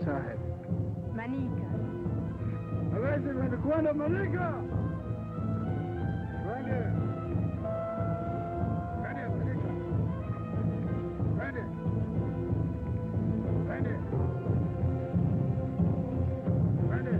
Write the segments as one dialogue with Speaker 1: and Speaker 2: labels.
Speaker 1: Sahib.
Speaker 2: Manica.
Speaker 1: Avete venuto quando Manica? Ready. Ready, Manica. Ready. Ready. Ready.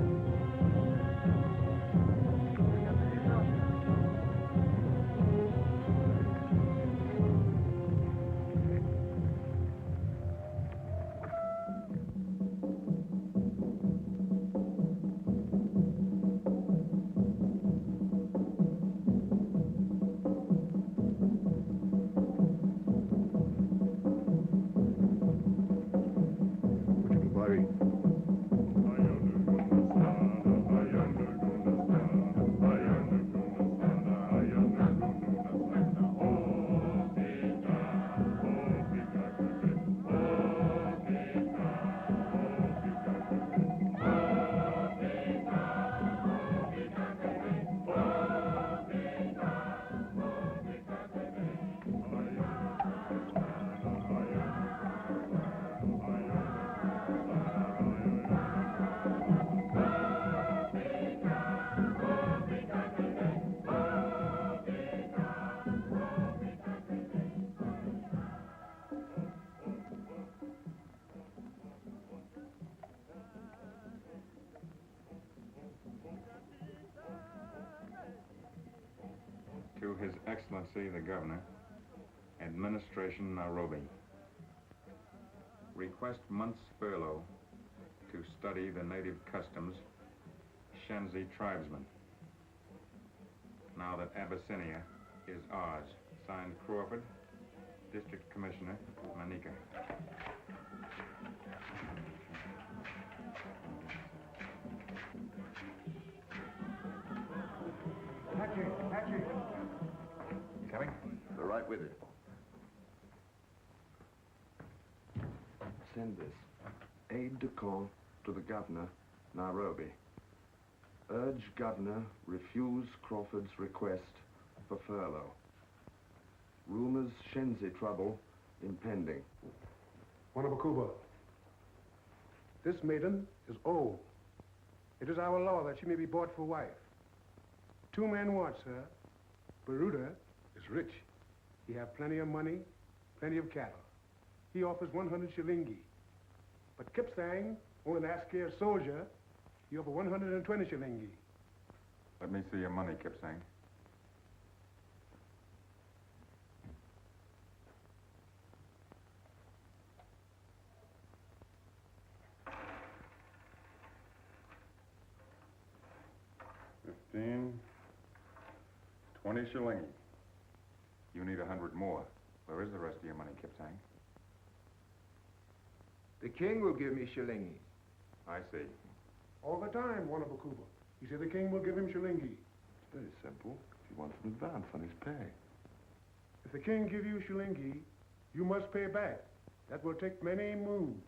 Speaker 3: To His Excellency the Governor, Administration Nairobi. Request month's furlough to study the native customs, Shenzi tribesmen. Now that Abyssinia is ours. Signed, Crawford, District Commissioner, Manica.
Speaker 1: Patrick.
Speaker 3: Coming?
Speaker 4: We're right with you.
Speaker 5: Send this. Aide de camp to the governor, Nairobi. Urge governor refuse Crawford's request for furlough. Rumors Shenzi trouble impending.
Speaker 1: Wanabakuba, this maiden is old. It is our law that she may be bought for wife. 2 men wants her. Baruda is rich. He have plenty of money, plenty of cattle. He offers 100 shillingi. But Kipsang, only an ass-scared soldier, he offer 120 shillingi.
Speaker 3: Let me see your money, Kipsang. $15, 20 shillingi. You need 100 more. Where is the rest of your money, Kipsang?
Speaker 2: The king will give me shillingi.
Speaker 3: I see.
Speaker 1: All the time, Wanabakuba. He said the king will give him shillingi.
Speaker 5: It's very simple. He wants an advance on his pay.
Speaker 1: If the king give you shillingi, you must pay back. That will take many moons.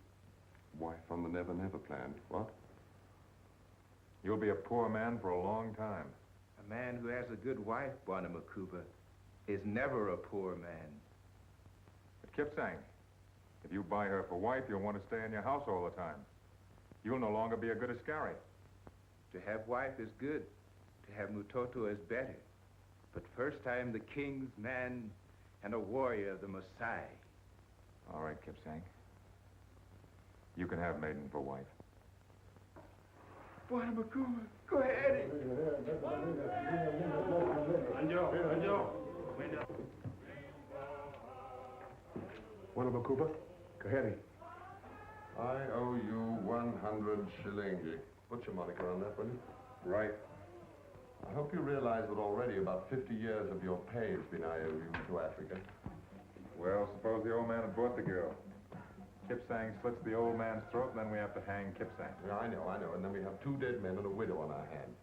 Speaker 5: Wife on the Never Never plan. What?
Speaker 3: You'll be a poor man for a long time.
Speaker 2: A man who has a good wife, Wanabakuba, is never a poor man.
Speaker 3: But Kipsang, if you buy her for wife, you'll want to stay in your house all the time. You'll no longer be a good askari.
Speaker 2: To have wife is good. To have mutoto is better. But first I am the king's man and a warrior of the Maasai.
Speaker 3: All right, Kipsang. You can have Maiden for wife.
Speaker 2: Wanabakuba, go ahead.
Speaker 1: Wanabakuba, Kaheri.
Speaker 5: I owe you 100 shillingi. Put your Monica on that, will you?
Speaker 3: Right.
Speaker 5: I hope you realize that already about 50 years of your pay has been IOU to Africa.
Speaker 3: Well, suppose the old man had brought the girl. Kipsang slits the old man's throat, and then we have to hang Kipsang.
Speaker 5: Yeah, I know. And then we have 2 dead men and a widow on our hands.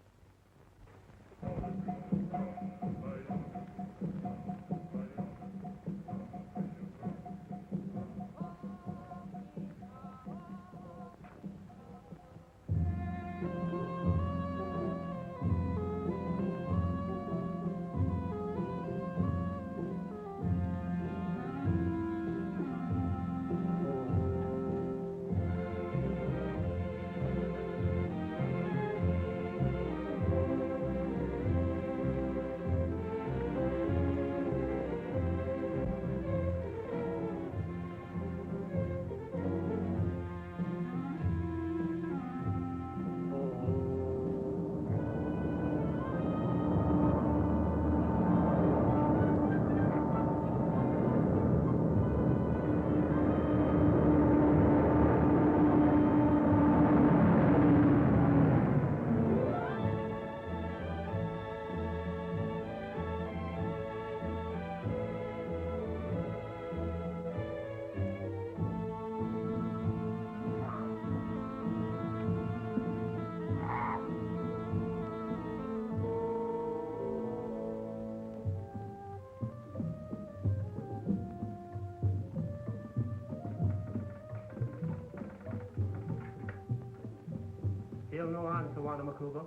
Speaker 1: He'll no answer, Wanabakuba.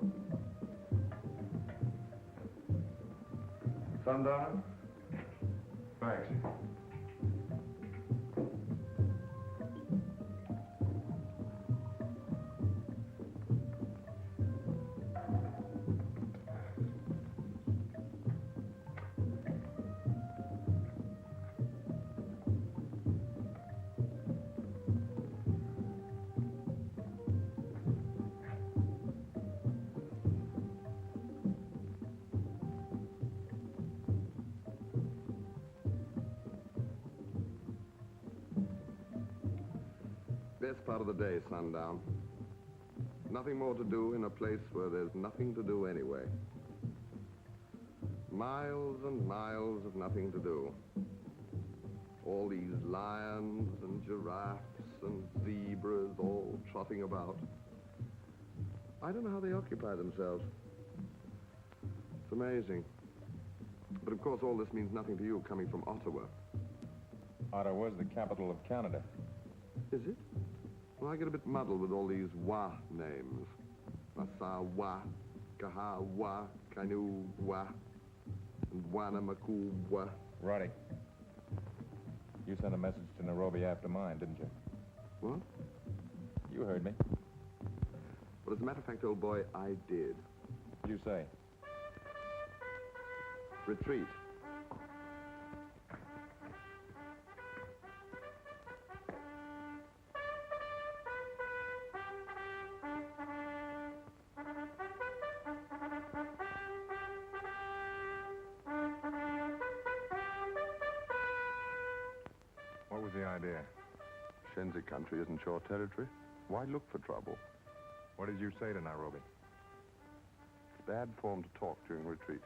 Speaker 5: Sundown?
Speaker 3: Thanks.
Speaker 5: Best part of the day, sundown. Nothing more to do in a place where there's nothing to do anyway. Miles and miles of nothing to do. All these lions and giraffes and zebras all trotting about. I don't know how they occupy themselves. It's amazing. But of course all this means nothing to you coming from Ottawa.
Speaker 3: Ottawa's the capital of Canada.
Speaker 5: Is it? Well, I get a bit muddled with all these Wa names. Masawa, Kahawa, Kanuwa, and Wanamakuwa.
Speaker 3: Roddy, you sent a message to Nairobi after mine, didn't you?
Speaker 5: What?
Speaker 3: You heard me.
Speaker 5: Well, as a matter of fact, old boy, I did.
Speaker 3: What'd you say?
Speaker 5: Retreat.
Speaker 3: idea?
Speaker 5: Shenzi country isn't your territory. Why look for trouble?
Speaker 3: What did you say to Nairobi?
Speaker 5: It's bad form to talk during retreat.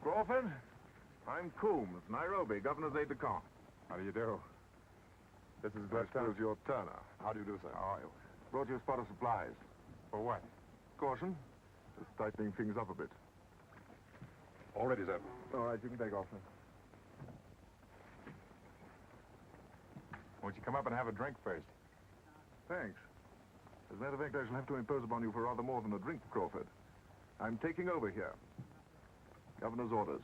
Speaker 4: Crawford, I'm Coombs, Nairobi, Governor's aide-de-camp.
Speaker 3: How do you do? This is
Speaker 4: That proves your Turner. How do you do, sir?
Speaker 3: Oh,
Speaker 4: Brought you a spot of supplies.
Speaker 3: for what?
Speaker 4: Caution, just tightening things up a bit.
Speaker 3: All ready, sir.
Speaker 4: All right, you can take off, sir.
Speaker 3: Won't you come up and have a drink first?
Speaker 4: Thanks. As a matter of fact, I shall have to impose upon you for rather more than a drink, Crawford. I'm taking over here. Governor's orders.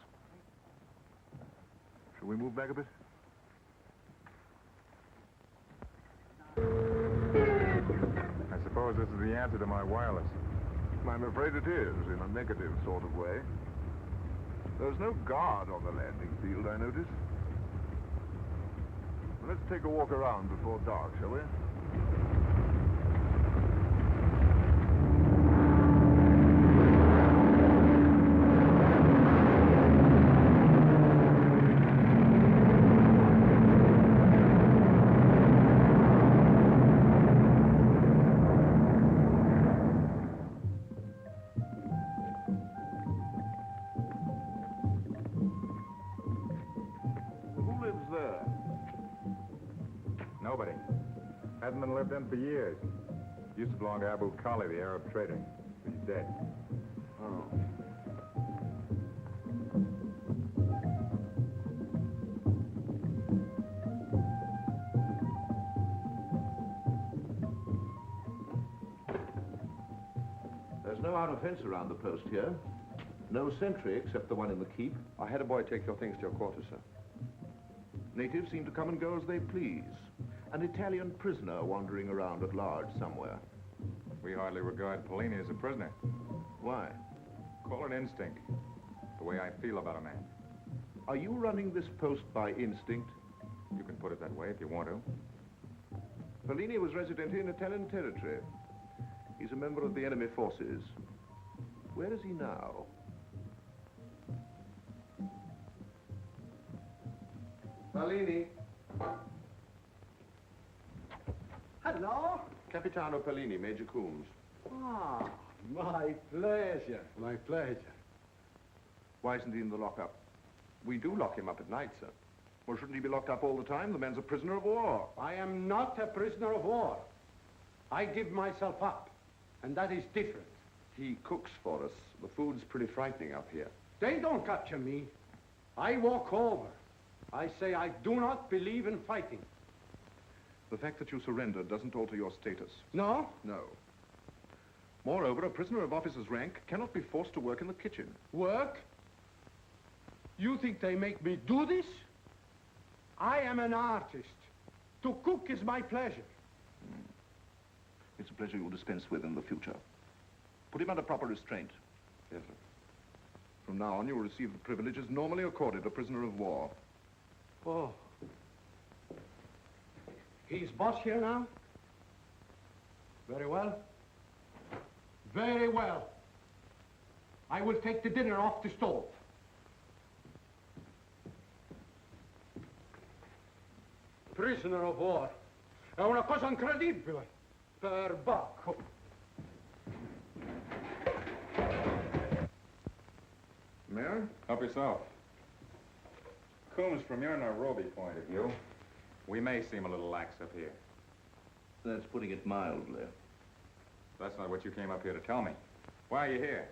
Speaker 4: Shall we move back a bit?
Speaker 3: I suppose this is the answer to my wireless.
Speaker 4: I'm afraid it is, in a negative sort of way. There's no guard on the landing field, I notice. Let's take a walk around before dark, shall we?
Speaker 3: Nobody. Hasn't been lived in for years. Used to belong to Abu Khali, the Arab trader. But he's dead.
Speaker 4: Oh.
Speaker 6: There's no outer fence around the post here. No sentry except the one in the keep.
Speaker 5: I had a boy take your things to your quarters, sir.
Speaker 6: Natives seem to come and go as they please. An Italian prisoner wandering around at large somewhere.
Speaker 3: We hardly regard Polini as a prisoner.
Speaker 6: Why?
Speaker 3: Call it instinct. The way I feel about a man.
Speaker 6: Are you running this post by instinct?
Speaker 3: You can put it that way if you want to.
Speaker 6: Polini was resident in Italian territory. He's a member of the enemy forces. Where is he now?
Speaker 1: Polini.
Speaker 7: Hello.
Speaker 6: Capitano Polini, Major Coombs.
Speaker 7: Ah, my pleasure, my pleasure.
Speaker 6: Why isn't he in the lockup? We do lock him up at night, sir. Well, shouldn't he be locked up all the time? The man's a prisoner of war.
Speaker 7: I am not a prisoner of war. I give myself up, and that is different.
Speaker 6: He cooks for us. The food's pretty frightening up here.
Speaker 7: They don't capture me. I walk over. I say I do not believe in fighting.
Speaker 6: The fact that you surrendered doesn't alter your status.
Speaker 7: No?
Speaker 6: No. Moreover, a prisoner of officer's rank cannot be forced to work in the kitchen.
Speaker 7: Work? You think they make me do this? I am an artist. To cook is my pleasure.
Speaker 6: It's a pleasure you'll dispense with in the future. Put him under proper restraint.
Speaker 5: Yes, sir.
Speaker 6: From now on, you'll receive the privileges normally accorded a prisoner of war.
Speaker 7: Oh. He's boss here now? Very well. Very well. I will take the dinner off the stove. Prisoner of war. È una cosa incredibile. Perbacco.
Speaker 6: Mayor?
Speaker 3: Help yourself. Coombs, from your Nairobi point of view, we may seem a little lax up here.
Speaker 6: That's putting it mildly.
Speaker 3: That's not what you came up here to tell me. Why are you here?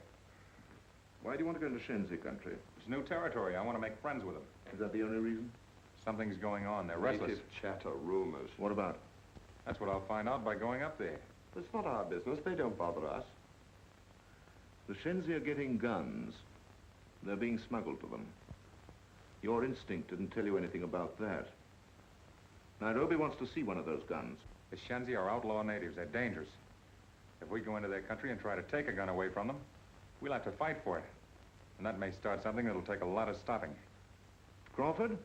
Speaker 6: Why do you want to go into Shenzi country?
Speaker 3: It's new territory. I want to make friends with them.
Speaker 6: Is that the only reason?
Speaker 3: Something's going on. They're restless.
Speaker 5: Native chatter, rumors.
Speaker 6: What about?
Speaker 3: That's what I'll find out by going up there.
Speaker 5: It's not our business. They don't bother us.
Speaker 6: The Shenzi are getting guns. They're being smuggled to them. Your instinct didn't tell you anything about that. Nairobi wants to see one of those guns.
Speaker 3: The Shenzi are outlaw natives. They're dangerous. If we go into their country and try to take a gun away from them, we'll have to fight for it. And that may start something that'll take a lot of stopping.
Speaker 6: Crawford,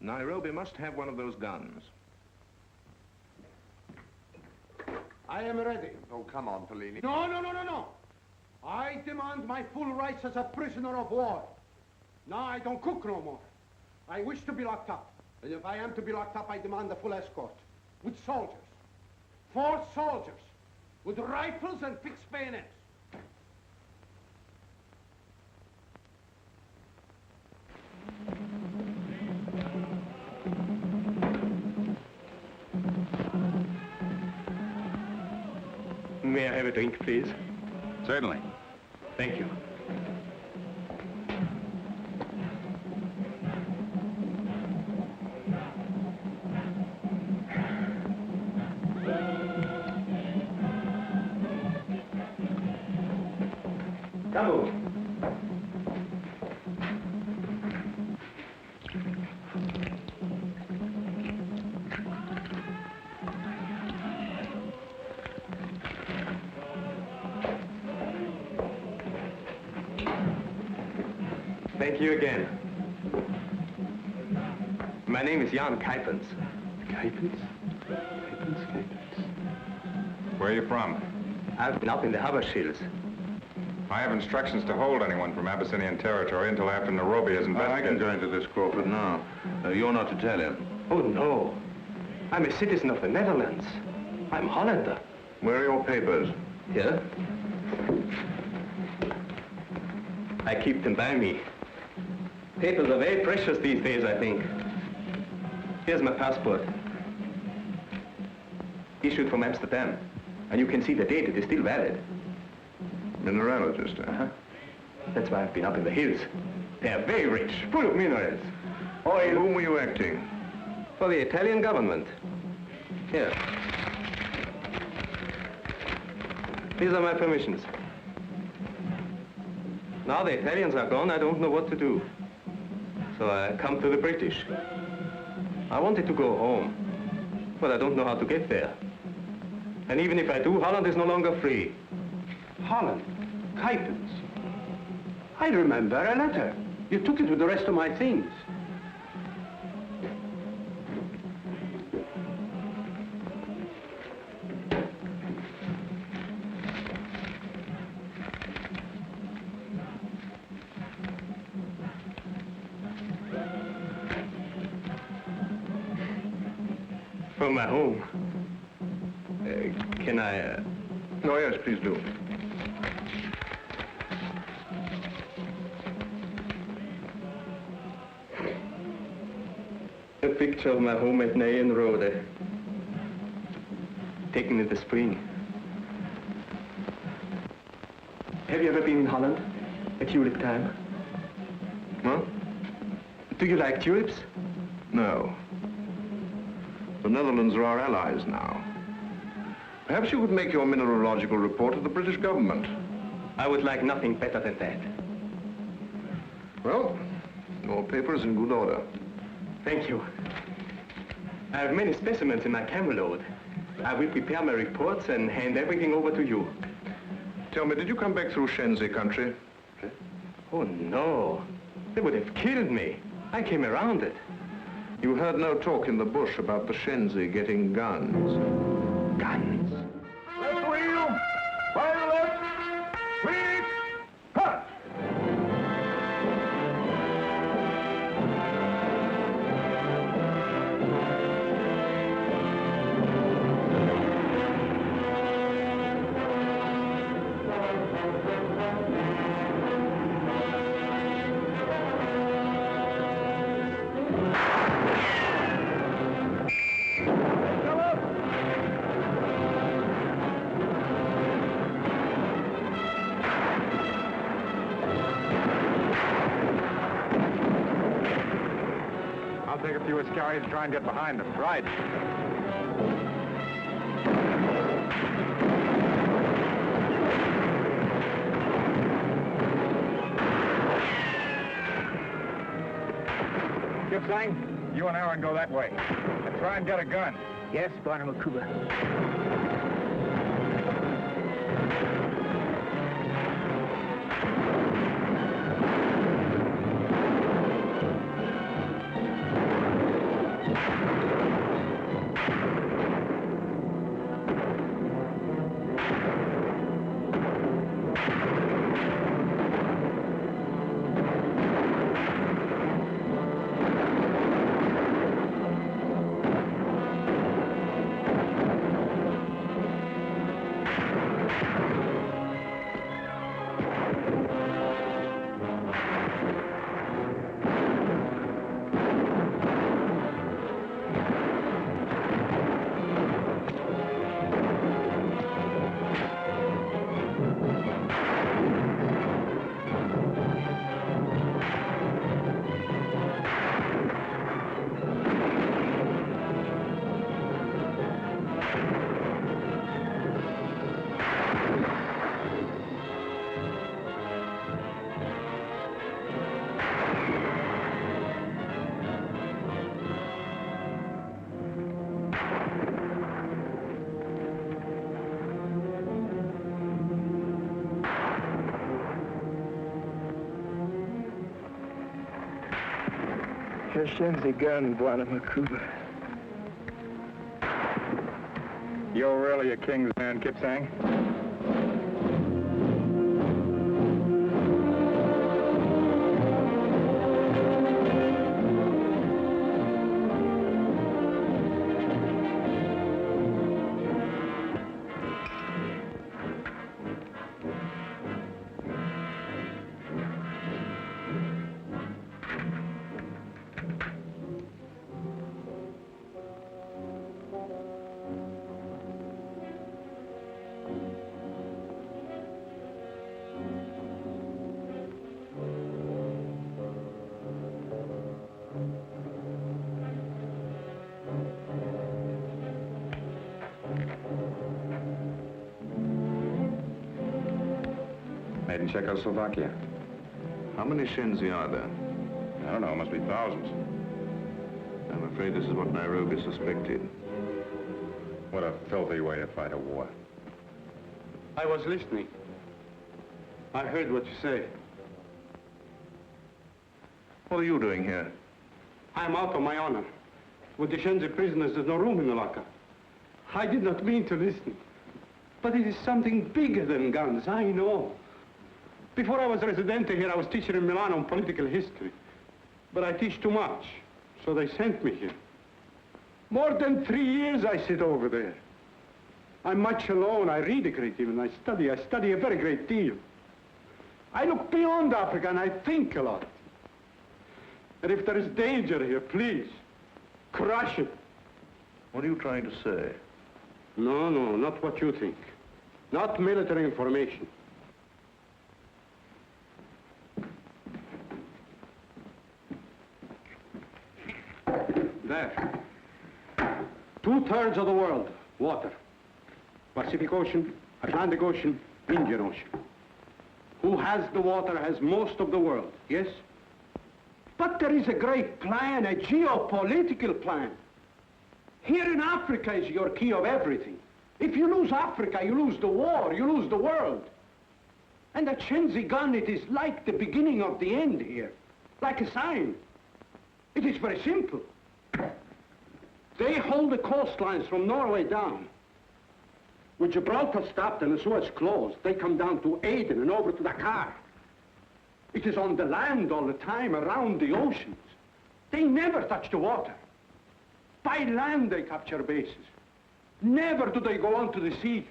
Speaker 6: Nairobi must have one of those guns.
Speaker 7: I am ready.
Speaker 5: Oh, come on, Polini.
Speaker 7: No. I demand my full rights as a prisoner of war. Now I don't cook no more. I wish to be locked up. And if I am to be locked up, I demand a full escort. With soldiers. 4 soldiers. With rifles and fixed bayonets.
Speaker 8: May I have a drink, please?
Speaker 3: Certainly.
Speaker 8: Thank you. Come on. Thank you again. My name is Jan Kipens. Kipens?
Speaker 3: Where are you from?
Speaker 8: I've been up in the Habershills.
Speaker 3: I have instructions to hold anyone from Abyssinian territory until after Nairobi is
Speaker 6: I can
Speaker 3: investigated.
Speaker 6: go into this, Crawford, now. You're not to tell him.
Speaker 8: Oh, no. I'm a citizen of the Netherlands. I'm Hollander.
Speaker 6: Where are your papers?
Speaker 8: Here? I keep them by me. Papers are very precious these days, I think. Here's my passport. Issued from Amsterdam. And you can see the date, it is still valid.
Speaker 6: Mineralogist, eh?
Speaker 8: Uh-huh. That's why I've been up in the hills. They're very rich, full of minerals.
Speaker 6: For
Speaker 8: Oil
Speaker 6: whom were you acting?
Speaker 8: for the Italian government. Here. These are my permissions. Now the Italians are gone, I don't know what to do. So I come to the British. I wanted to go home, but I don't know how to get there. And even if I do, Holland is no longer free.
Speaker 7: Holland. Kipens. I remember a letter. You took it with the rest of my things.
Speaker 8: From my home. Can I,
Speaker 6: Oh, yes, please do.
Speaker 8: A picture of my home at Nyenrode. Taken in the spring. Have you ever been in Holland? At tulip time?
Speaker 6: Huh?
Speaker 8: Do you like tulips?
Speaker 6: No. The Netherlands are our allies now. Perhaps you could make your mineralogical report to the British government.
Speaker 8: I would like nothing better than that.
Speaker 6: Well, your paper is in good order.
Speaker 8: Thank you. I have many specimens in my camera load. I will prepare my reports and hand everything over to you.
Speaker 6: Tell me, did you come back through Shenzi country?
Speaker 8: Oh, no. They would have killed me. I came around it.
Speaker 6: You heard no talk in the bush about the Shenzi getting guns.
Speaker 8: Guns.
Speaker 4: Left wheel! Fire left! Sweep! Cut! Come up!
Speaker 3: take a few Iscarios and try and get behind them. Right. Kipsang, you and Aaron go that way. And try and get a gun.
Speaker 9: Yes, Barnamakuba. Shenzi gun, Barnamakuba.
Speaker 3: You're really a king's man, Kipsang? Made in Czechoslovakia.
Speaker 6: How many Shenzi are there?
Speaker 3: I don't know, must be thousands.
Speaker 6: I'm afraid this is what Nairobi suspected.
Speaker 3: What a filthy way to fight a war.
Speaker 7: I was listening. I heard what you say.
Speaker 6: What are you doing here?
Speaker 7: I'm out of my honor. With the Shenzi prisoners, there's no room in the locker. I did not mean to listen. But it is something bigger than guns, I know. Before I was residente here, I was teacher in Milan on political history. But I teach too much, so they sent me here. More than 3 years I sit over there. I'm much alone. I read a great deal, and I study a very great deal. I look beyond Africa, and I think a lot. And if there is danger here, please, crush it.
Speaker 6: What are you trying to say?
Speaker 7: No, not what you think. Not military information. There. 2/3 of the world, water. Pacific Ocean, Atlantic Ocean, Indian Ocean. Who has the water has most of the world, yes? But there is a great plan, a geopolitical plan. Here in Africa is your key of everything. If you lose Africa, you lose the war, you lose the world. And that Shenzi gun, it is like the beginning of the end here, like a sign. It is very simple. They hold the coastlines from Norway down. With Gibraltar stopped and the Suez closed, they come down to Aden and over to Dakar. It is on the land all the time, around the oceans. They never touch the water. By land they capture bases. Never do they go on to the sea.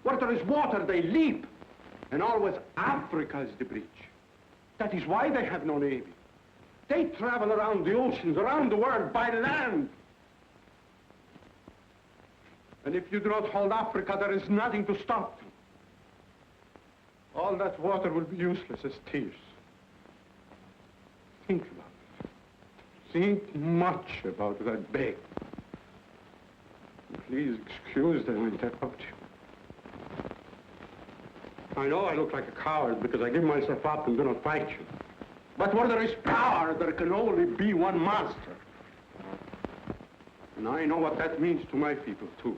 Speaker 7: Where there is water, they leap. And always Africa is the breach. That is why they have no navy. They travel around the oceans, around the world, by land. And if you do not hold Africa, there is nothing to stop them. All that water will be useless as tears. Think about it. think much about it, I beg. Please excuse that I interrupt you. I know I look like a coward because I give myself up and do not fight you. But where there is power, there can only be one master. And I know what that means to my people, too.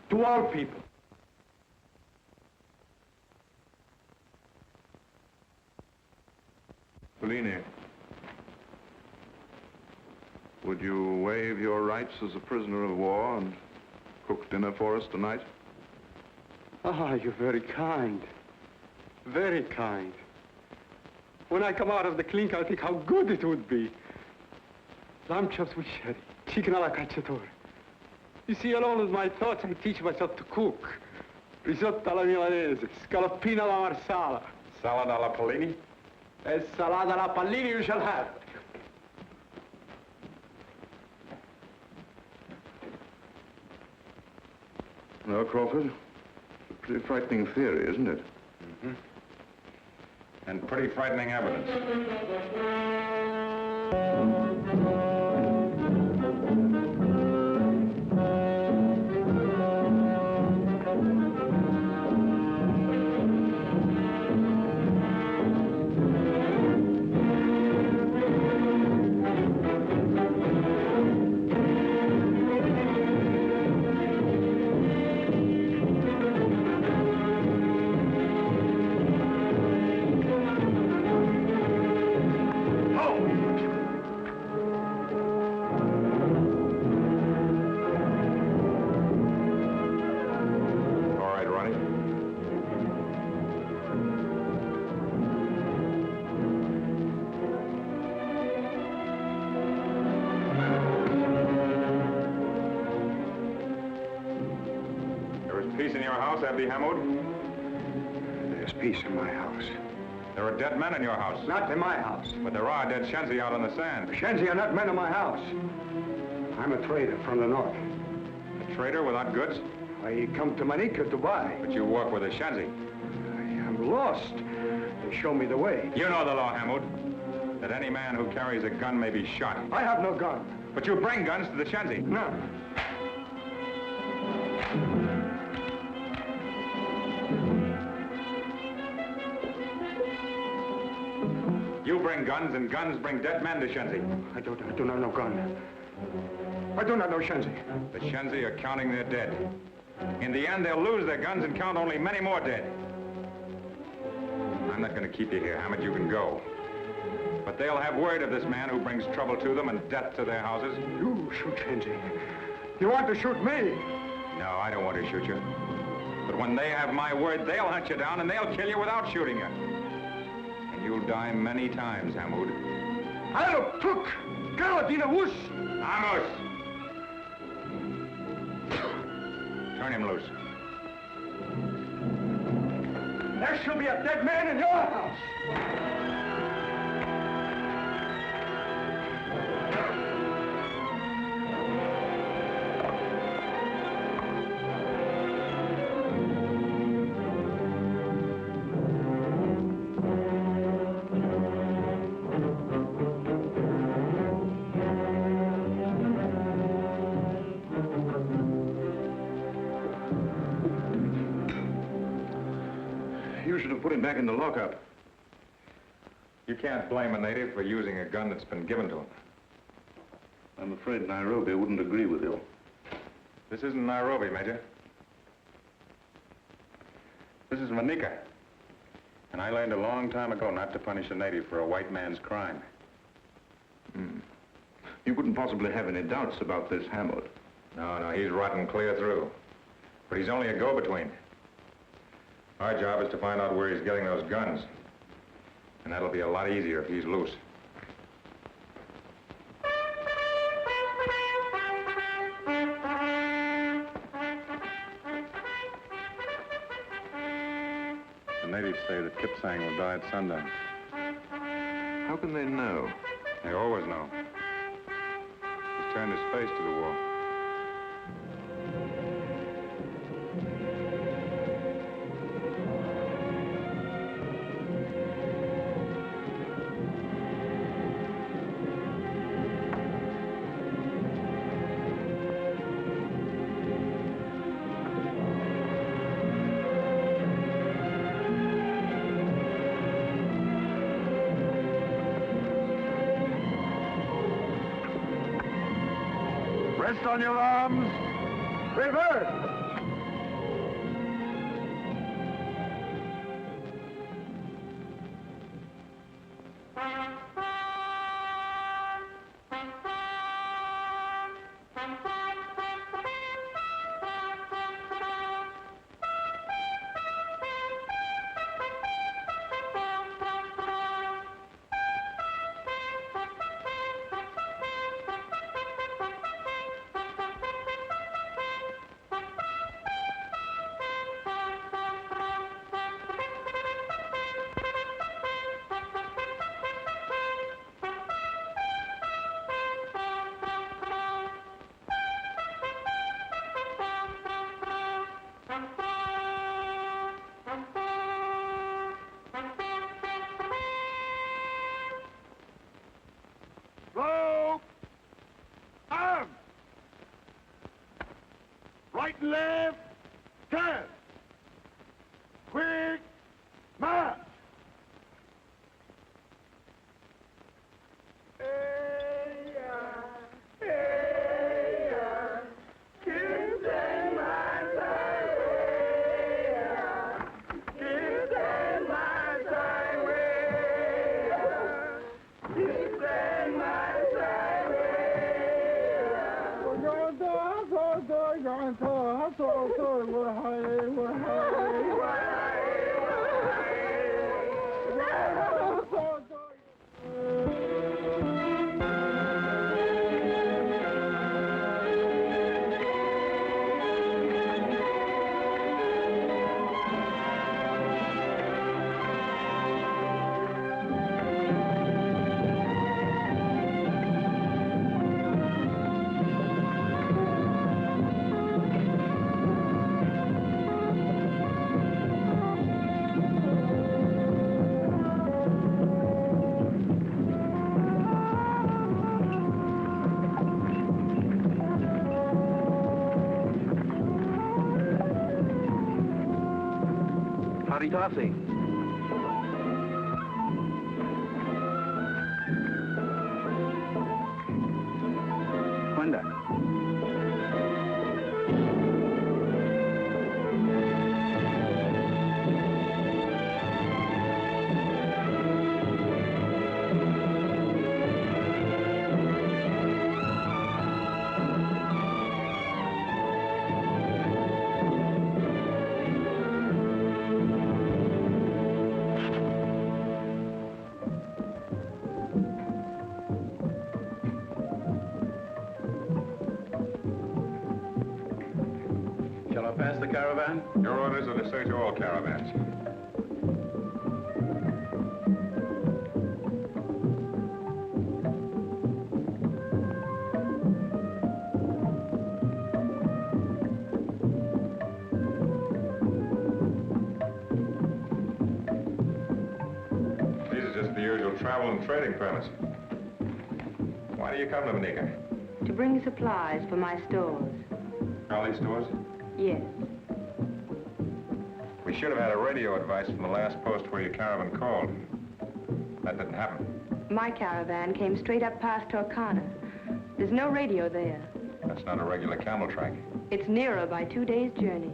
Speaker 7: To all people.
Speaker 4: Bellini, would you waive your rights as a prisoner of war and cook dinner for us tonight?
Speaker 7: Ah, you're very kind. Very kind. When I come out of the clink, I'll think how good it would be. Lamb chops with sherry, chicken alla cacciatore. You see, alone with my thoughts, I teach myself to cook. Risotto alla milanese, scaloppino alla marsala.
Speaker 3: Salad alla Polini?
Speaker 7: E salata alla pallini you shall have.
Speaker 4: No, Crawford. It's a pretty frightening theory, isn't it?
Speaker 3: Mm-hmm. And pretty frightening evidence.
Speaker 7: There's peace in my house.
Speaker 3: There are dead men in your house.
Speaker 7: Not in my house.
Speaker 3: But there are dead Shenzi out on the sand.
Speaker 7: Shenzi are not men in my house. I'm a trader from the north.
Speaker 3: A trader without goods?
Speaker 7: I come to Manica to buy.
Speaker 3: But you work with a Shenzi.
Speaker 7: I am lost. They show me the way.
Speaker 3: You know the law, Hamoud. That any man who carries a gun may be shot.
Speaker 7: I have no gun.
Speaker 3: But you bring guns to the Shenzi.
Speaker 7: No.
Speaker 3: You bring guns, and guns bring dead men to Shenzi.
Speaker 7: I do not know gun. I do not know Shenzi.
Speaker 3: The Shenzi are counting their dead. In the end, they'll lose their guns and count only many more dead. I'm not going to keep you here, Hammond. You can go. But they'll have word of this man who brings trouble to them and death to their houses.
Speaker 7: You shoot Shenzi. You want to shoot me?
Speaker 3: No, I don't want to shoot you. But when they have my word, they'll hunt you down and they'll kill you without shooting you. And you'll die many times, Hamoud.
Speaker 7: Hallo, Tuk! Galadina Wush!
Speaker 3: Amos! Turn him loose.
Speaker 7: There shall be a dead man in your house!
Speaker 4: You should have put him back in the lockup.
Speaker 3: You can't blame a native for using a gun that's been given to him.
Speaker 6: I'm afraid Nairobi wouldn't agree with you.
Speaker 3: This isn't Nairobi, Major. This is Manica. And I learned a long time ago not to punish a native for a white man's crime.
Speaker 6: You couldn't possibly have any doubts about this Hammond.
Speaker 3: No, he's rotten clear through. But he's only a go-between. Our job is to find out where he's getting those guns. And that'll be a lot easier if he's loose. The natives say that Kipsang will die at sundown.
Speaker 4: How can they know?
Speaker 3: They always know. He's turned his face to the wall.
Speaker 4: Rest on your arms. Reverse. Slow! Arms! Right and left, turn! Quick, march!
Speaker 8: Tossing. Wanda.
Speaker 2: Pass the caravan?
Speaker 3: Your orders are to search all caravans. These are just the usual travel and trading permits. Why do you come to Manica?
Speaker 10: To bring supplies for my stores.
Speaker 3: All stores?
Speaker 10: Yes.
Speaker 3: We should have had a radio advice from the last post where your caravan called. That didn't happen.
Speaker 10: My caravan came straight up past Torcana. There's no radio there.
Speaker 3: That's not a regular camel track.
Speaker 10: It's nearer by 2 days' journey.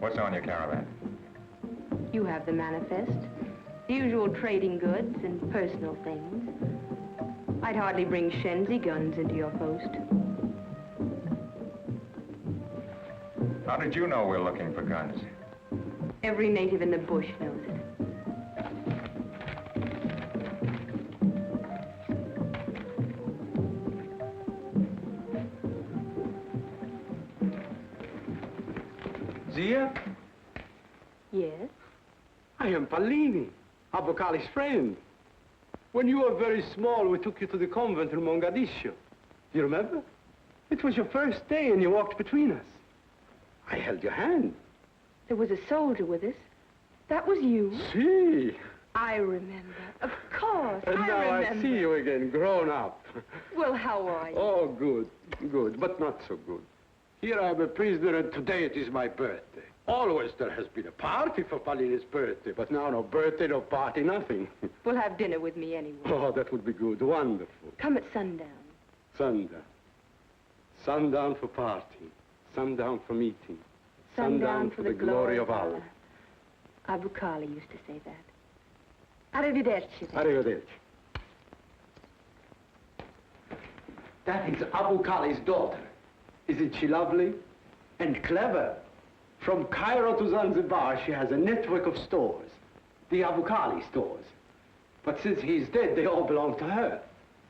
Speaker 3: What's on your caravan?
Speaker 10: You have the manifest. The usual trading goods and personal things. I'd hardly bring Shenzi guns into your post.
Speaker 3: How did you know we're looking for guns?
Speaker 10: Every native in the bush knows it.
Speaker 7: Zia?
Speaker 10: Yes?
Speaker 7: I am Pallini, Abocali's friend. When you were very small, we took you to the convent in Mogadiscio. You remember? It was your first day and you walked between us. I held your hand.
Speaker 10: There was a soldier with us. That was you?
Speaker 7: See.
Speaker 10: I remember. Of course,
Speaker 7: And now
Speaker 10: remember.
Speaker 7: I see you again, grown up.
Speaker 10: Well, how are you?
Speaker 7: Oh, good, good, but not so good. Here I am a prisoner, and today it is my birthday. Always there has been a party for Pallini's birthday, but now no birthday, no party, nothing.
Speaker 10: We'll have dinner with me anyway.
Speaker 7: Oh, that would be good, wonderful.
Speaker 10: Come at sundown.
Speaker 7: Sundown. Sundown for party, sundown for meeting,
Speaker 10: Sundown for the glory of Allah. Abu Kali used to say that. Arrivederci.
Speaker 7: Arrivederci. That is Abu Kali's daughter. Isn't she lovely? And clever. From Cairo to Zanzibar, she has a network of stores. The Abu Kali stores. But since he's dead, they all belong to her.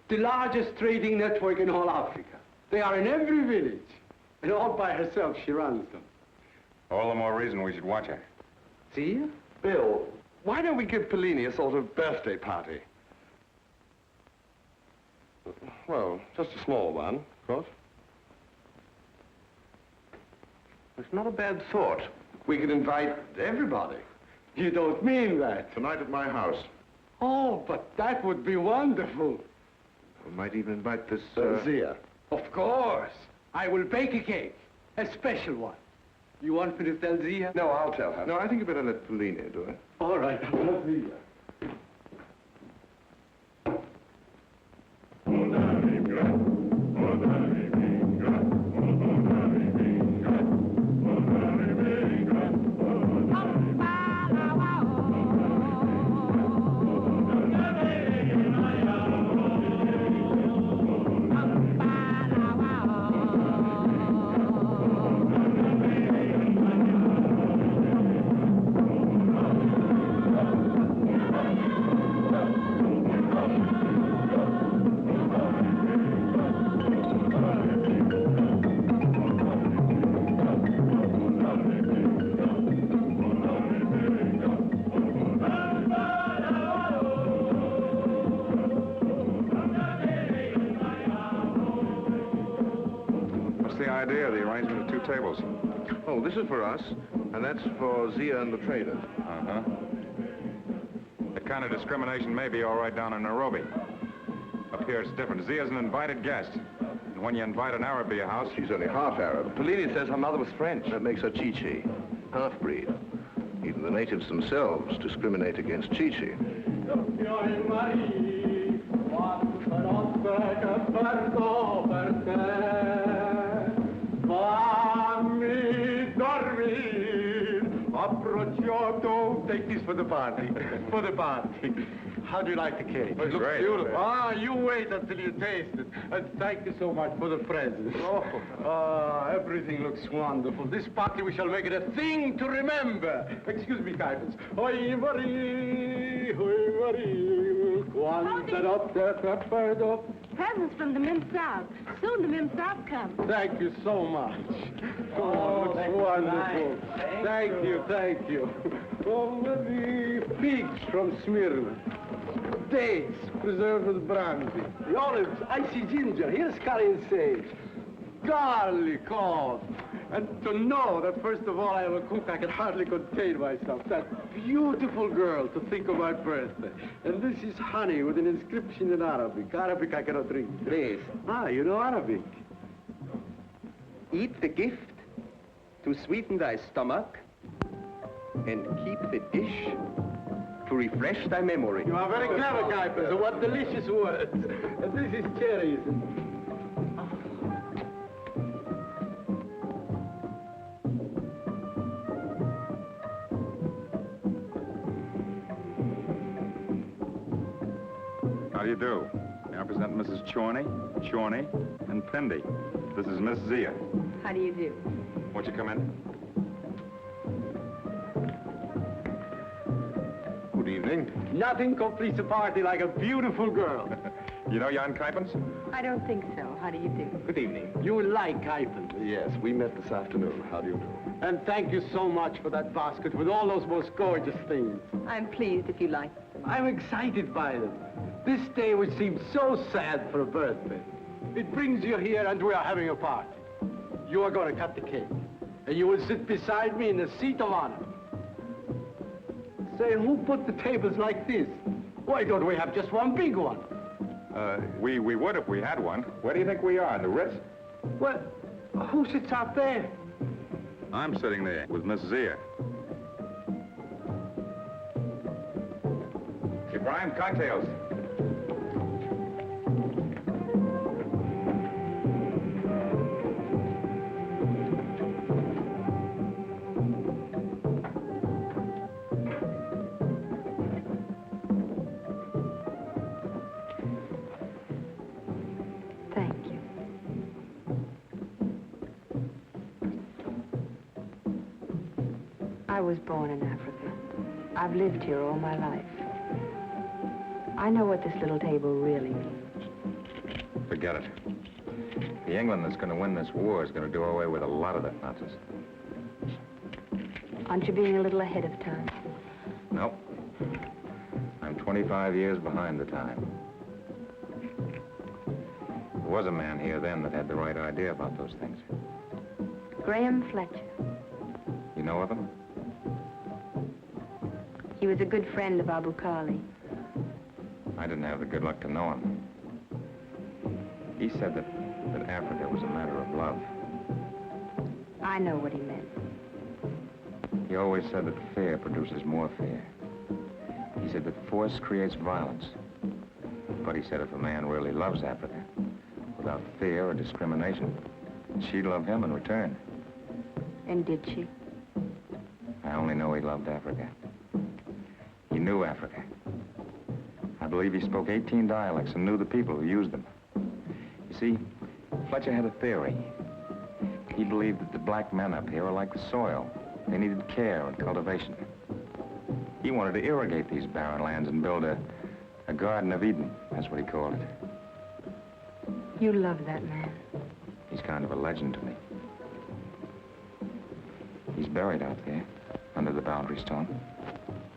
Speaker 7: The largest trading network in all Africa. They are in every village. And all by herself, she runs them.
Speaker 3: All the more reason we should watch her.
Speaker 7: See?
Speaker 5: Bill, why don't we give Pellini a sort of birthday party? Well, just a small one, of course.
Speaker 6: It's not a bad thought.
Speaker 5: We could invite everybody.
Speaker 7: You don't mean that.
Speaker 6: Tonight at my house.
Speaker 7: Oh, but that would be wonderful.
Speaker 6: We might even invite this,
Speaker 5: Zia.
Speaker 7: Of course. I will bake a cake. A special one. You want me to tell Zia?
Speaker 5: No, I'll tell her.
Speaker 6: No, I think you better let Pellini do it.
Speaker 7: All right, I'll tell Zia.
Speaker 3: Tables.
Speaker 6: Oh, this is for us, and that's for Zia and the trader.
Speaker 3: Uh-huh. That kind of discrimination may be all right down in Nairobi. Up here it's different. Zia's an invited guest. And when you invite an Arab to your house...
Speaker 6: She's only half Arab. Pellini says her mother was French. That makes her Chichi. Half-breed. Even the natives themselves discriminate against Chichi.
Speaker 7: Take this for the party. For the party. How do you like the cake?
Speaker 3: It looks great.
Speaker 7: Beautiful. Ah, you wait until you taste it. And thank you so much for the presents. Everything looks wonderful. This party, we shall make it a thing to remember. Excuse me, Kipens. Hoi Marie, quanta notte prepardo.
Speaker 10: Presents from the Mimsab. Soon the Mimsab comes.
Speaker 7: Thank you so much. Oh, looks wonderful.
Speaker 10: Nice.
Speaker 7: Thank you. Oh, the figs from Smyrna. Dates preserved with brandy. The olives, icy ginger. Here's curry and sage. Garlic, oh. And to know that, first of all, I am a cook, I can hardly contain myself. That beautiful girl to think of my birthday. And this is honey with an inscription in Arabic. Arabic I cannot read.
Speaker 11: Please.
Speaker 7: Ah, you know Arabic.
Speaker 11: Eat the gift to sweeten thy stomach, and keep the dish to refresh thy memory.
Speaker 7: You are very clever, Kipens. What delicious words. And this is cherries.
Speaker 3: How do you do? May I present Mrs. Chorney, and Pendy. This is Miss Zia.
Speaker 10: How do you do?
Speaker 3: Won't you come in?
Speaker 6: Good evening.
Speaker 7: Nothing completes a party like a beautiful girl.
Speaker 3: You know Jan Kipens?
Speaker 10: I don't think so. How do you do?
Speaker 11: Good evening.
Speaker 7: You like Kipens.
Speaker 5: Yes, we met this afternoon. How do you do?
Speaker 7: And thank you so much for that basket with all those most gorgeous things.
Speaker 10: I'm pleased if you like them.
Speaker 7: I'm excited by them. This day which seems so sad for a birthday. It brings you here and we are having a party. You are going to cut the cake. And you will sit beside me in the seat of honor. Say, who put the tables like this? Why don't we have just one big one?
Speaker 3: We would if we had one. Where do you think we are, in the Ritz?
Speaker 7: Well, who sits out there?
Speaker 3: I'm sitting there with Miss Zia. Ibrahim, cocktails.
Speaker 10: I was born in Africa. I've lived here all my life. I know what this little table really means.
Speaker 3: Forget it. The England that's going to win this war is going to do away with a lot of that nonsense.
Speaker 10: Aren't you being a little ahead of time?
Speaker 3: Nope. I'm 25 years behind the time. There was a man here then that had the right idea about those things.
Speaker 10: Graham Fletcher.
Speaker 3: You know of him?
Speaker 10: He was a good friend of Abu Khali.
Speaker 3: I didn't have the good luck to know him. He said that Africa was a matter of love.
Speaker 10: I know what he meant.
Speaker 3: He always said that fear produces more fear. He said that force creates violence. But he said if a man really loves Africa, without fear or discrimination, she'd love him in return.
Speaker 10: And did she?
Speaker 3: I only know he loved Africa. He knew Africa. I believe he spoke 18 dialects and knew the people who used them. You see, Fletcher had a theory. He believed that the black men up here are like the soil. They needed care and cultivation. He wanted to irrigate these barren lands and build a Garden of Eden. That's what he called it.
Speaker 10: You love that man.
Speaker 3: He's kind of a legend to me. He's buried out there, under the boundary stone.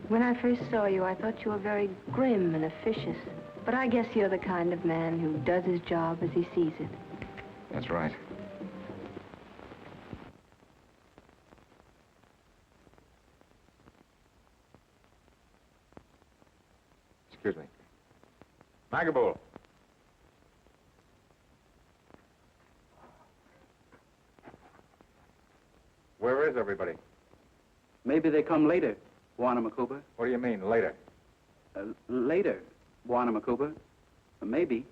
Speaker 10: When I first saw you, I thought you were very grim and officious. But I guess you're the kind of man who does his job as he sees it.
Speaker 3: That's right. Excuse me. Magabul. Where is everybody?
Speaker 12: Maybe they come later, Warnamakuba.
Speaker 3: What do you mean, later?
Speaker 12: Later, Warnamakuba. Maybe.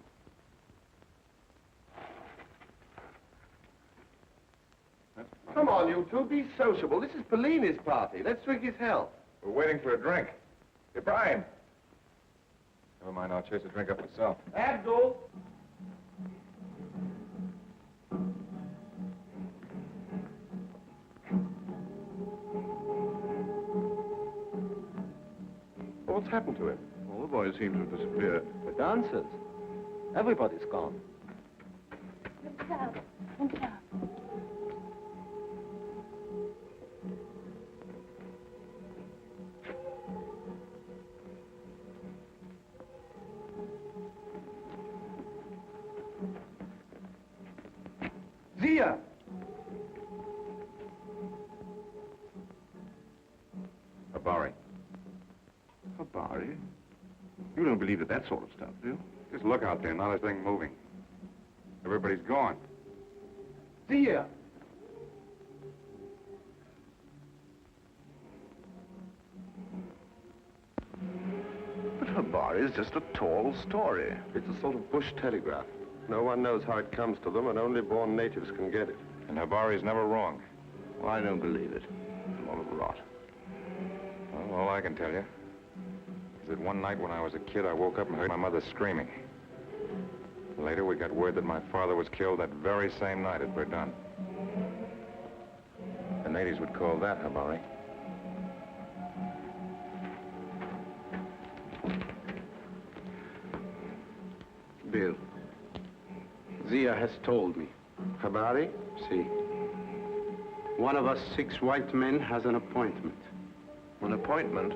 Speaker 5: Come on, you two, be sociable. This is Pellini's party. Let's drink his health.
Speaker 3: We're waiting for a drink. Ibrahim. Never mind, I'll chase a drink up myself.
Speaker 5: Abdul.
Speaker 4: What's happened to him?
Speaker 6: All the boys seem to have disappeared.
Speaker 11: The dancers. Everybody's gone.
Speaker 5: Zia!
Speaker 3: Habari.
Speaker 6: Habari? You don't believe that sort of stuff, do you?
Speaker 3: Just look out there, not a thing moving. Everybody's gone.
Speaker 5: Zia!
Speaker 6: But Habari is just a tall story.
Speaker 5: It's a sort of bush telegraph. No one knows how it comes to them, and only born natives can get it.
Speaker 3: And Habari's never wrong.
Speaker 6: Well, I don't believe it. It's a lot of rot.
Speaker 3: Well, all I can tell you is that one night when I was a kid, I woke up and heard my mother screaming. Later, we got word that my father was killed that very same night at Verdun. The natives would call that Habari.
Speaker 7: Bill, Zia has told me.
Speaker 5: Habari?
Speaker 7: See, one of us 6 white men has an appointment.
Speaker 3: An appointment?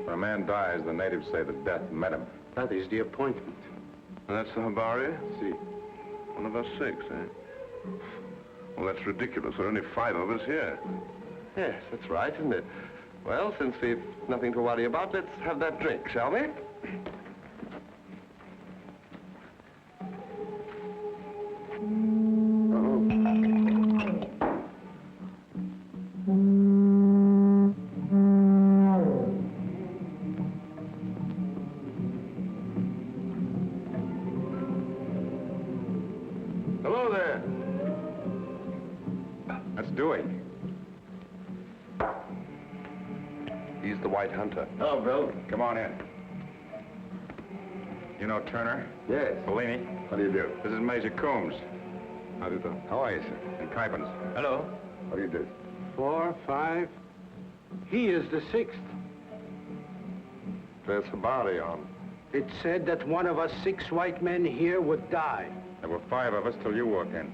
Speaker 3: When a man dies, the natives say that death met him.
Speaker 7: That is the appointment.
Speaker 6: And that's the Habari?
Speaker 7: See.
Speaker 6: One of us 6, eh? Well, that's ridiculous. There are only 5 of us here.
Speaker 5: Yes, that's right, isn't it? Well, since we've nothing to worry about, let's have that drink, shall we?
Speaker 3: Hello there. That's Dewey.
Speaker 5: He's the White Hunter.
Speaker 3: Hello, Bill. Come on in. You know Turner?
Speaker 5: Yes.
Speaker 3: Bellini?
Speaker 5: How do you do?
Speaker 3: This is Major Coombs.
Speaker 5: How do you do? How are you, sir?
Speaker 3: And Kipens.
Speaker 8: Hello.
Speaker 5: How do you do?
Speaker 7: 4, 5, He is the sixth.
Speaker 4: There's a body on.
Speaker 7: It said that one of us 6 white men here would die.
Speaker 3: There were 5 of us till you walked in.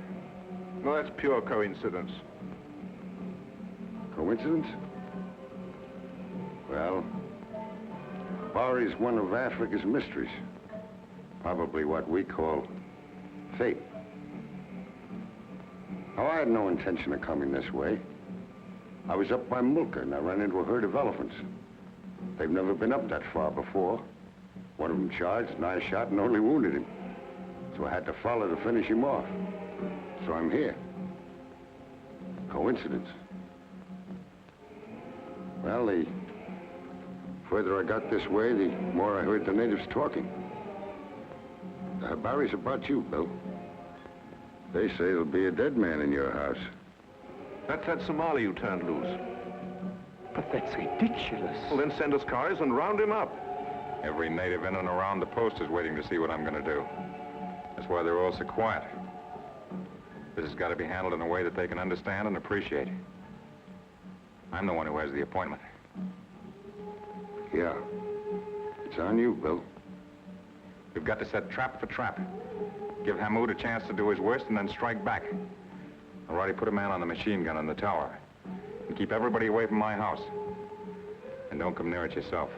Speaker 4: No, that's pure coincidence.
Speaker 13: Coincidence? Well, Bari's one of Africa's mysteries. Probably what we call fate. Now, I had no intention of coming this way. I was up by Mulka and I ran into a herd of elephants. They've never been up that far before. One of them charged and I shot and only wounded him. So I had to follow to finish him off. So I'm here. Coincidence. Well, the further I got this way, the more I heard the natives talking. The Habaris about you, Bill. They say there'll be a dead man in your house.
Speaker 4: That's that Somali you turned loose.
Speaker 9: But that's ridiculous.
Speaker 4: Well, then send us cars and round him up.
Speaker 3: Every native in and around the post is waiting to see what I'm going to do. That's why they're all so quiet. This has got to be handled in a way that they can understand and appreciate. I'm the one who has the appointment.
Speaker 13: Yeah. It's on you, Bill.
Speaker 3: We've got to set trap for trap. Give Hamoud a chance to do his worst and then strike back. I've already put a man on the machine gun in the tower. And keep everybody away from my house. And don't come near it yourself.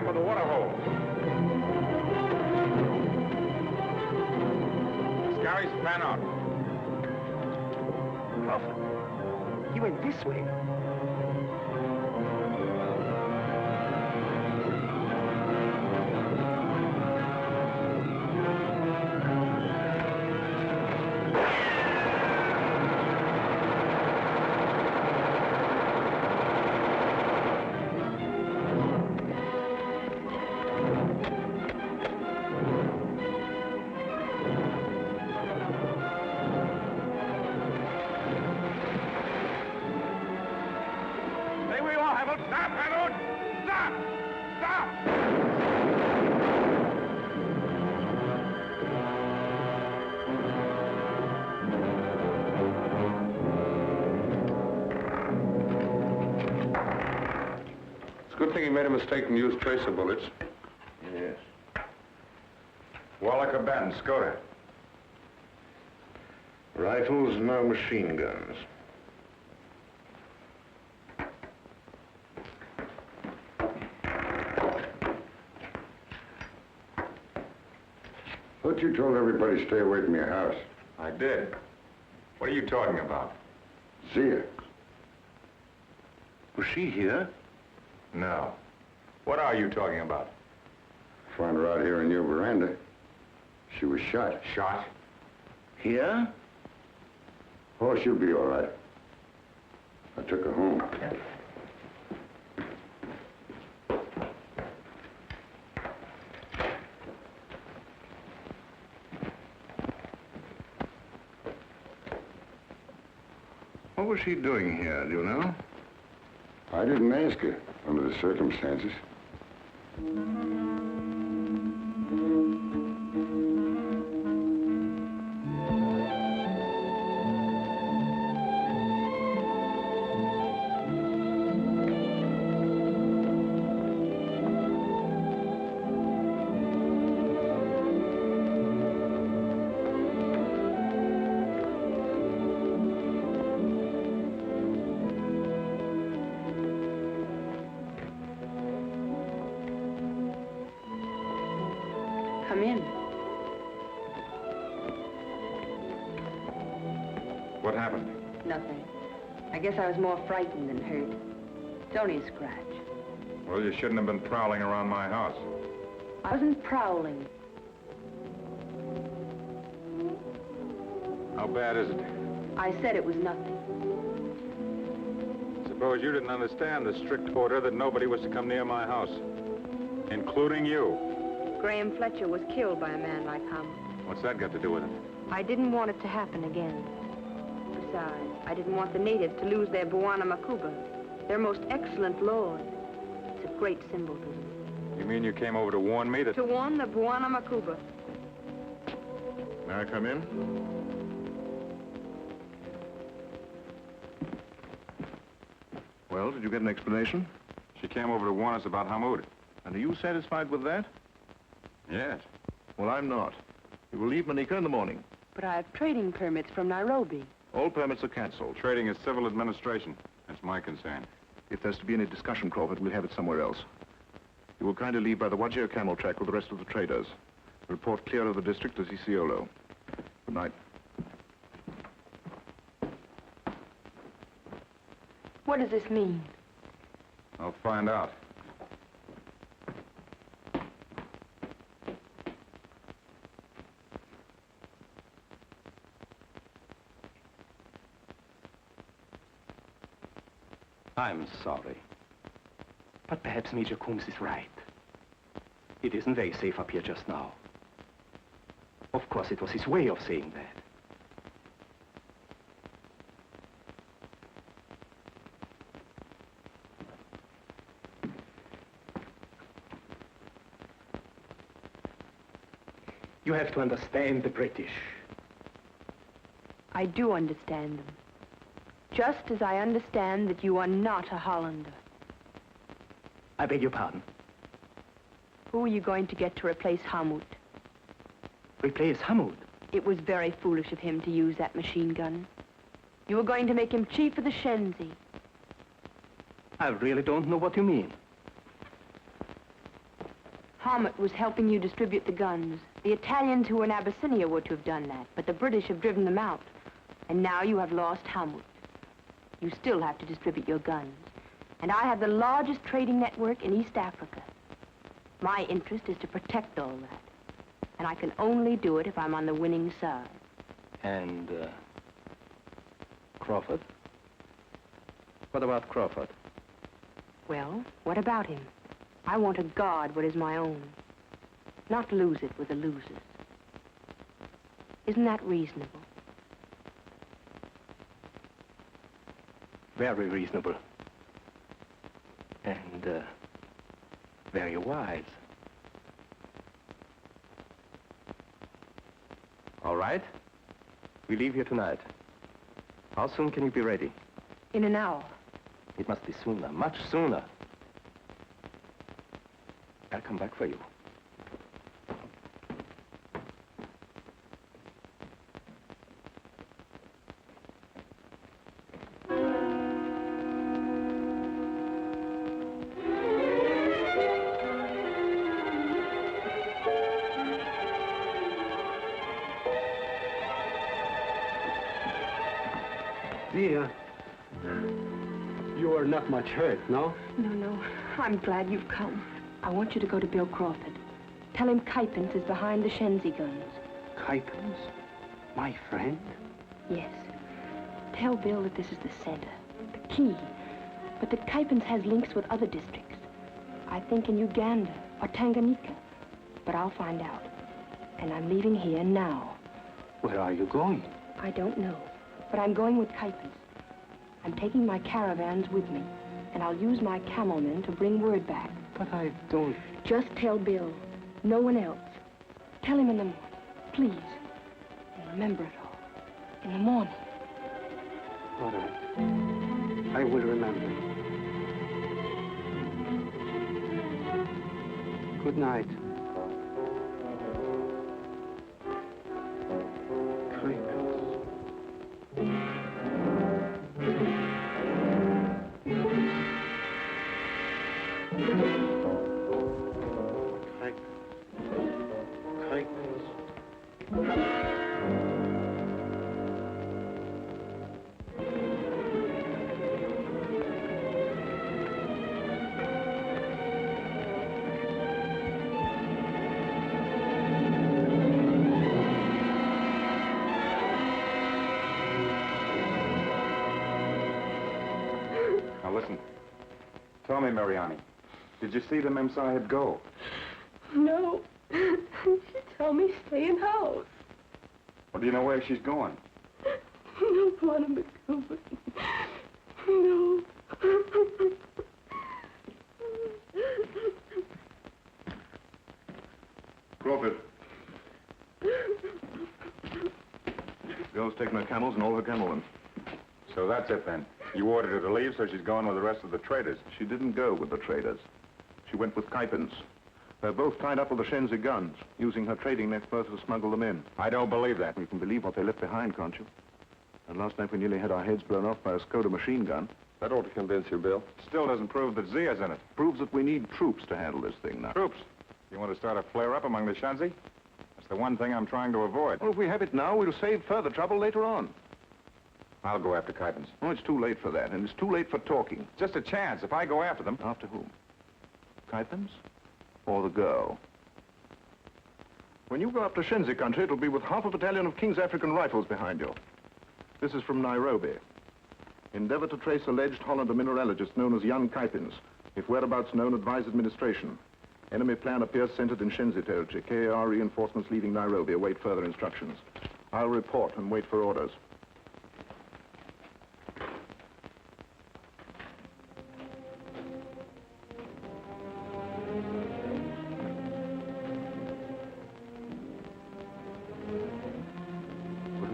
Speaker 3: For the water hole. Scaries, fan out.
Speaker 9: Crawford, he went this way.
Speaker 13: Good thing he made a mistake and used tracer bullets.
Speaker 3: Yes. Wallach Abaddon, Skoda.
Speaker 13: Rifles, no machine guns. Thought you told everybody to stay away from your house.
Speaker 3: I did. What are you talking about?
Speaker 13: Zia.
Speaker 6: Was she here?
Speaker 3: No. What are you talking about?
Speaker 13: Found her out here in your veranda. She was shot.
Speaker 3: Shot?
Speaker 6: Here?
Speaker 13: Oh, she'll be all right. I took her home.
Speaker 6: What was she doing here, do you know?
Speaker 13: I didn't ask her under the circumstances.
Speaker 10: Come in.
Speaker 3: What happened?
Speaker 10: Nothing. I guess I was more frightened than hurt. It's only a scratch.
Speaker 3: Well, you shouldn't have been prowling around my house.
Speaker 10: I wasn't prowling.
Speaker 3: How bad is it?
Speaker 10: I said it was nothing.
Speaker 3: Suppose you didn't understand the strict order that nobody was to come near my house, including you.
Speaker 10: Graham Fletcher was killed by a man like Hum.
Speaker 3: What's that got to do with it?
Speaker 10: I didn't want it to happen again. Besides, I didn't want the natives to lose their Buana Macuba, their most excellent lord. It's a great symbol to them.
Speaker 3: You mean you came over to warn me that...
Speaker 10: To warn the Buana Macuba.
Speaker 6: May I come in? Well, did you get an explanation?
Speaker 3: She came over to warn us about Hamoud.
Speaker 6: And are you satisfied with that?
Speaker 3: Yes.
Speaker 6: Well, I'm not. You will leave Manica in the morning.
Speaker 10: But I have trading permits from Nairobi.
Speaker 6: All permits are cancelled.
Speaker 3: Trading is civil administration. That's my concern.
Speaker 6: If there's to be any discussion, Crawford, we'll have it somewhere else. You will kindly leave by the Wajir camel track with the rest of the traders. Report clear of the district as Isiolo. Good night.
Speaker 10: What does this mean?
Speaker 3: I'll find out.
Speaker 9: I'm sorry. But perhaps Major Coombs is right. It isn't very safe up here just now. Of course, it was his way of saying that. You have to understand the British.
Speaker 10: I do understand them. Just as I understand that you are not a Hollander.
Speaker 9: I beg your pardon.
Speaker 10: Who are you going to get to replace Hamoud?
Speaker 9: Replace Hamoud?
Speaker 10: It was very foolish of him to use that machine gun. You were going to make him chief of the Shenzi.
Speaker 9: I really don't know what you mean.
Speaker 10: Hamoud was helping you distribute the guns. The Italians who were in Abyssinia were to have done that, but the British have driven them out. And now you have lost Hamoud. You still have to distribute your guns. And I have the largest trading network in East Africa. My interest is to protect all that. And I can only do it if I'm on the winning side.
Speaker 9: And, Crawford? What about Crawford?
Speaker 10: Well, what about him? I want to guard what is my own. Not lose it with the losers. Isn't that reasonable?
Speaker 9: Very reasonable. And, very wise. All right. We leave here tonight. How soon can you be ready?
Speaker 10: In an hour.
Speaker 9: It must be sooner, much sooner. I'll come back for you.
Speaker 12: Zia,
Speaker 7: not much hurt, no?
Speaker 10: No. I'm glad you've come. I want you to go to Bill Crawford. Tell him Kipens is behind the Shenzi guns.
Speaker 12: Kipens? My friend?
Speaker 10: Yes. Tell Bill that this is the center, the key, but that Kipens has links with other districts. I think in Uganda or Tanganyika. But I'll find out. And I'm leaving here now.
Speaker 12: Where are you going?
Speaker 10: I don't know, but I'm going with Kipens. I'm taking my caravans with me, and I'll use my camel men to bring word back.
Speaker 12: But I don't...
Speaker 10: Just tell Bill. No one else. Tell him in the morning, please. And remember it all. In the morning.
Speaker 12: All right. I will remember. Good night.
Speaker 3: Listen. Tell me, Mariani, did you see the Mem Sahib go?
Speaker 14: No. She told me stay in house.
Speaker 3: Well, do you know where she's going?
Speaker 14: No, Guantanamo. No.
Speaker 6: Crawford. Bill's taken her camels and all her camelmen.
Speaker 3: So that's it, then. You ordered her to leave, so she's going with the rest of the traders.
Speaker 6: She didn't go with the traders. She went with Kipens. They're both tied up with the Shenzi guns, using her trading network to smuggle them in.
Speaker 3: I don't believe that.
Speaker 6: You can believe what they left behind, can't you? And last night we nearly had our heads blown off by a Skoda machine gun.
Speaker 13: That ought to convince you, Bill.
Speaker 3: Still doesn't prove that Zia's in it.
Speaker 6: Proves that we need troops to handle this thing now.
Speaker 3: Troops? You want to start a flare-up among the Shenzi? That's the one thing I'm trying to avoid.
Speaker 6: Well, if we have it now, we'll save further trouble later on.
Speaker 3: I'll go after Kipens.
Speaker 6: Oh, it's too late for that, and it's too late for talking.
Speaker 3: Just a chance. If I go after them...
Speaker 6: After whom? Kipens? Or the girl? When you go up to Shenzi country, it'll be with half a battalion of King's African Rifles behind you. This is from Nairobi. Endeavor to trace alleged Hollander mineralogist known as young Kipens. If whereabouts known, advise administration. Enemy plan appears centered in Shenzi territory. KAR reinforcements leaving Nairobi. Await further instructions. I'll report and wait for orders.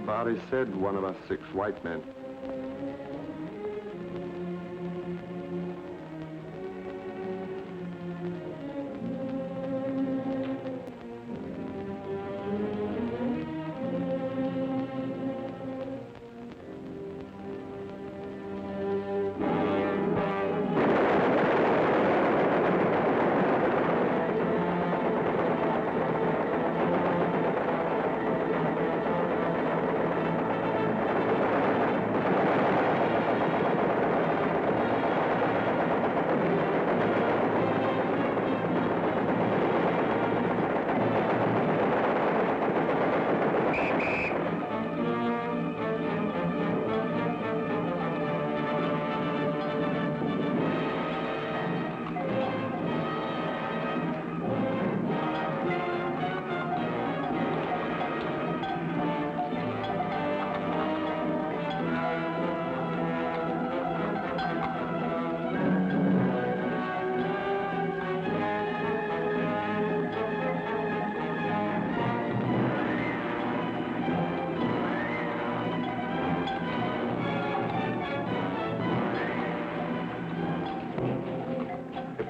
Speaker 13: Barry said one of us 6 white men.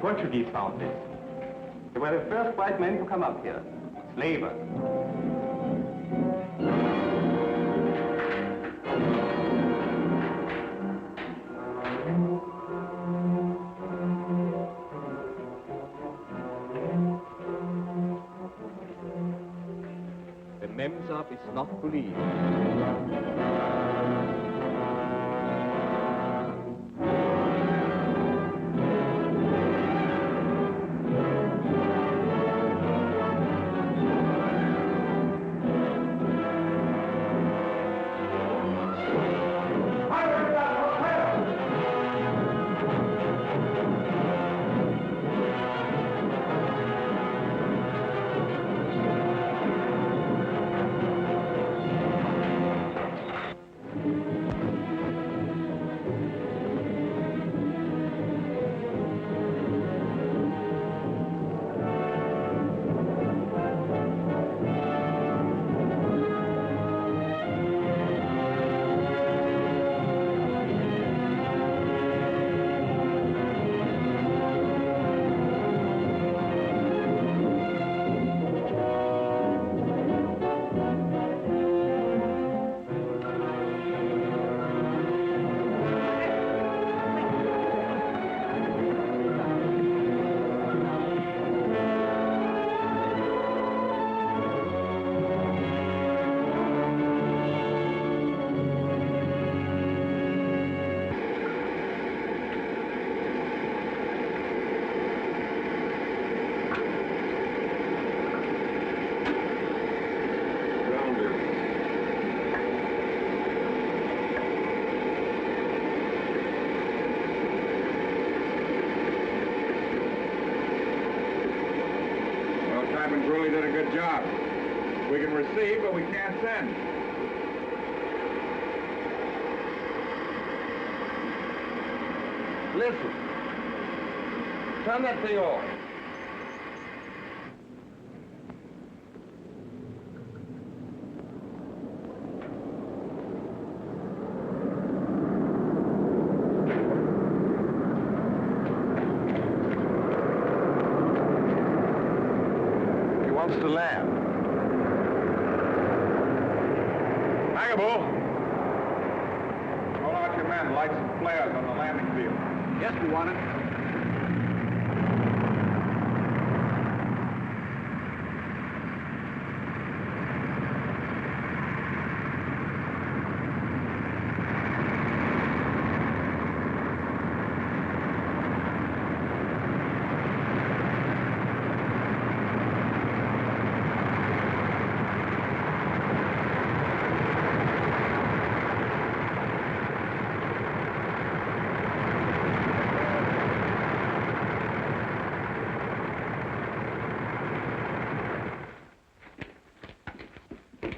Speaker 9: Portuguese found this. They were the first white men to come up here. Slavers. The Memsaf is not believed.
Speaker 3: Kipens really did a good job. We can receive, but we can't send.
Speaker 5: Listen. Turn that thing off.
Speaker 3: He wants to land. Magabo! Call out your men. Light some flares on the landing field.
Speaker 12: Yes, we want it.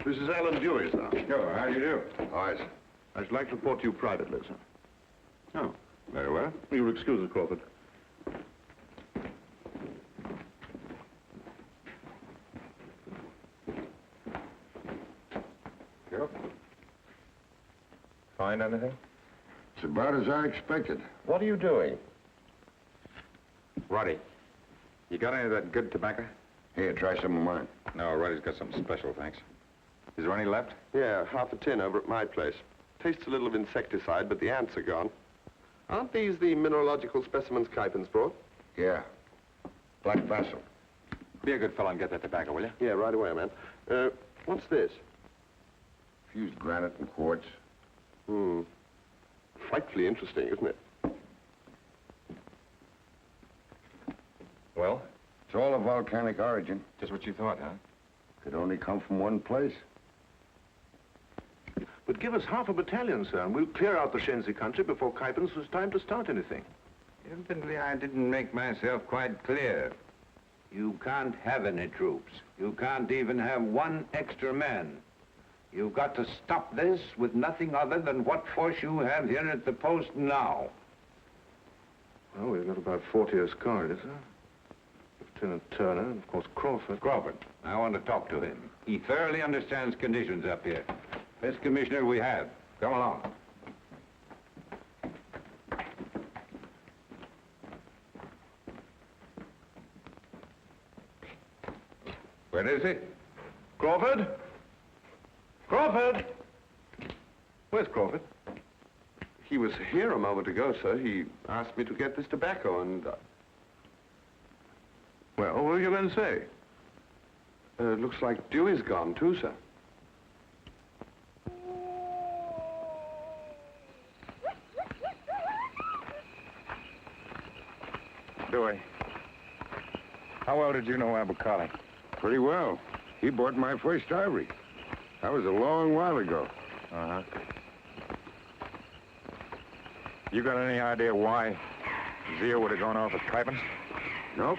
Speaker 6: This is Alan Dewey, sir.
Speaker 3: Sure, how do you do?
Speaker 13: Hi, sir.
Speaker 6: I should like to report to you privately, sir.
Speaker 3: Oh, very well.
Speaker 6: You'll excuse us, Crawford.
Speaker 3: Sure. Find anything?
Speaker 13: It's about as I expected.
Speaker 3: What are you doing? Roddy, you got any of that good tobacco?
Speaker 13: Here, try some of mine.
Speaker 3: No, Roddy's got something special, thanks. Is there any left?
Speaker 11: Yeah, half a tin over at my place. Tastes a little of insecticide, but the ants are gone. Aren't these the mineralogical specimens Kipens brought?
Speaker 13: Yeah. Black basil.
Speaker 3: Be a good fellow and get that tobacco, will you?
Speaker 11: Yeah, right away, man. What's this?
Speaker 13: Fused granite and quartz.
Speaker 11: Frightfully interesting, isn't it?
Speaker 3: Well?
Speaker 13: It's all of volcanic origin.
Speaker 3: Just what you thought, huh?
Speaker 13: Could only come from one place.
Speaker 6: But give us half a battalion, sir, and we'll clear out the Shenzi country before Kipens has time to start anything.
Speaker 2: Evidently, I didn't make myself quite clear. You can't have any troops. You can't even have one extra man. You've got to stop this with nothing other than what force you have here at the post now.
Speaker 6: Well, we've got about 40 escorts, sir. Lieutenant Turner, and of course Crawford.
Speaker 2: Crawford, I want to talk to him. He thoroughly understands conditions up here. Best commissioner we have. Come along.
Speaker 3: Where is he?
Speaker 6: Crawford? Crawford! Where's Crawford?
Speaker 11: He was here a moment ago, sir. He asked me to get this tobacco, and...
Speaker 6: Well, what were you going to say?
Speaker 11: looks like Dewey's gone, too, sir.
Speaker 3: Dewey, how well did you know Abukali?
Speaker 13: Pretty well. He bought my first ivory. That was a long while ago.
Speaker 3: Uh-huh. You got any idea why Zia would have gone off with Kipens?
Speaker 13: Nope.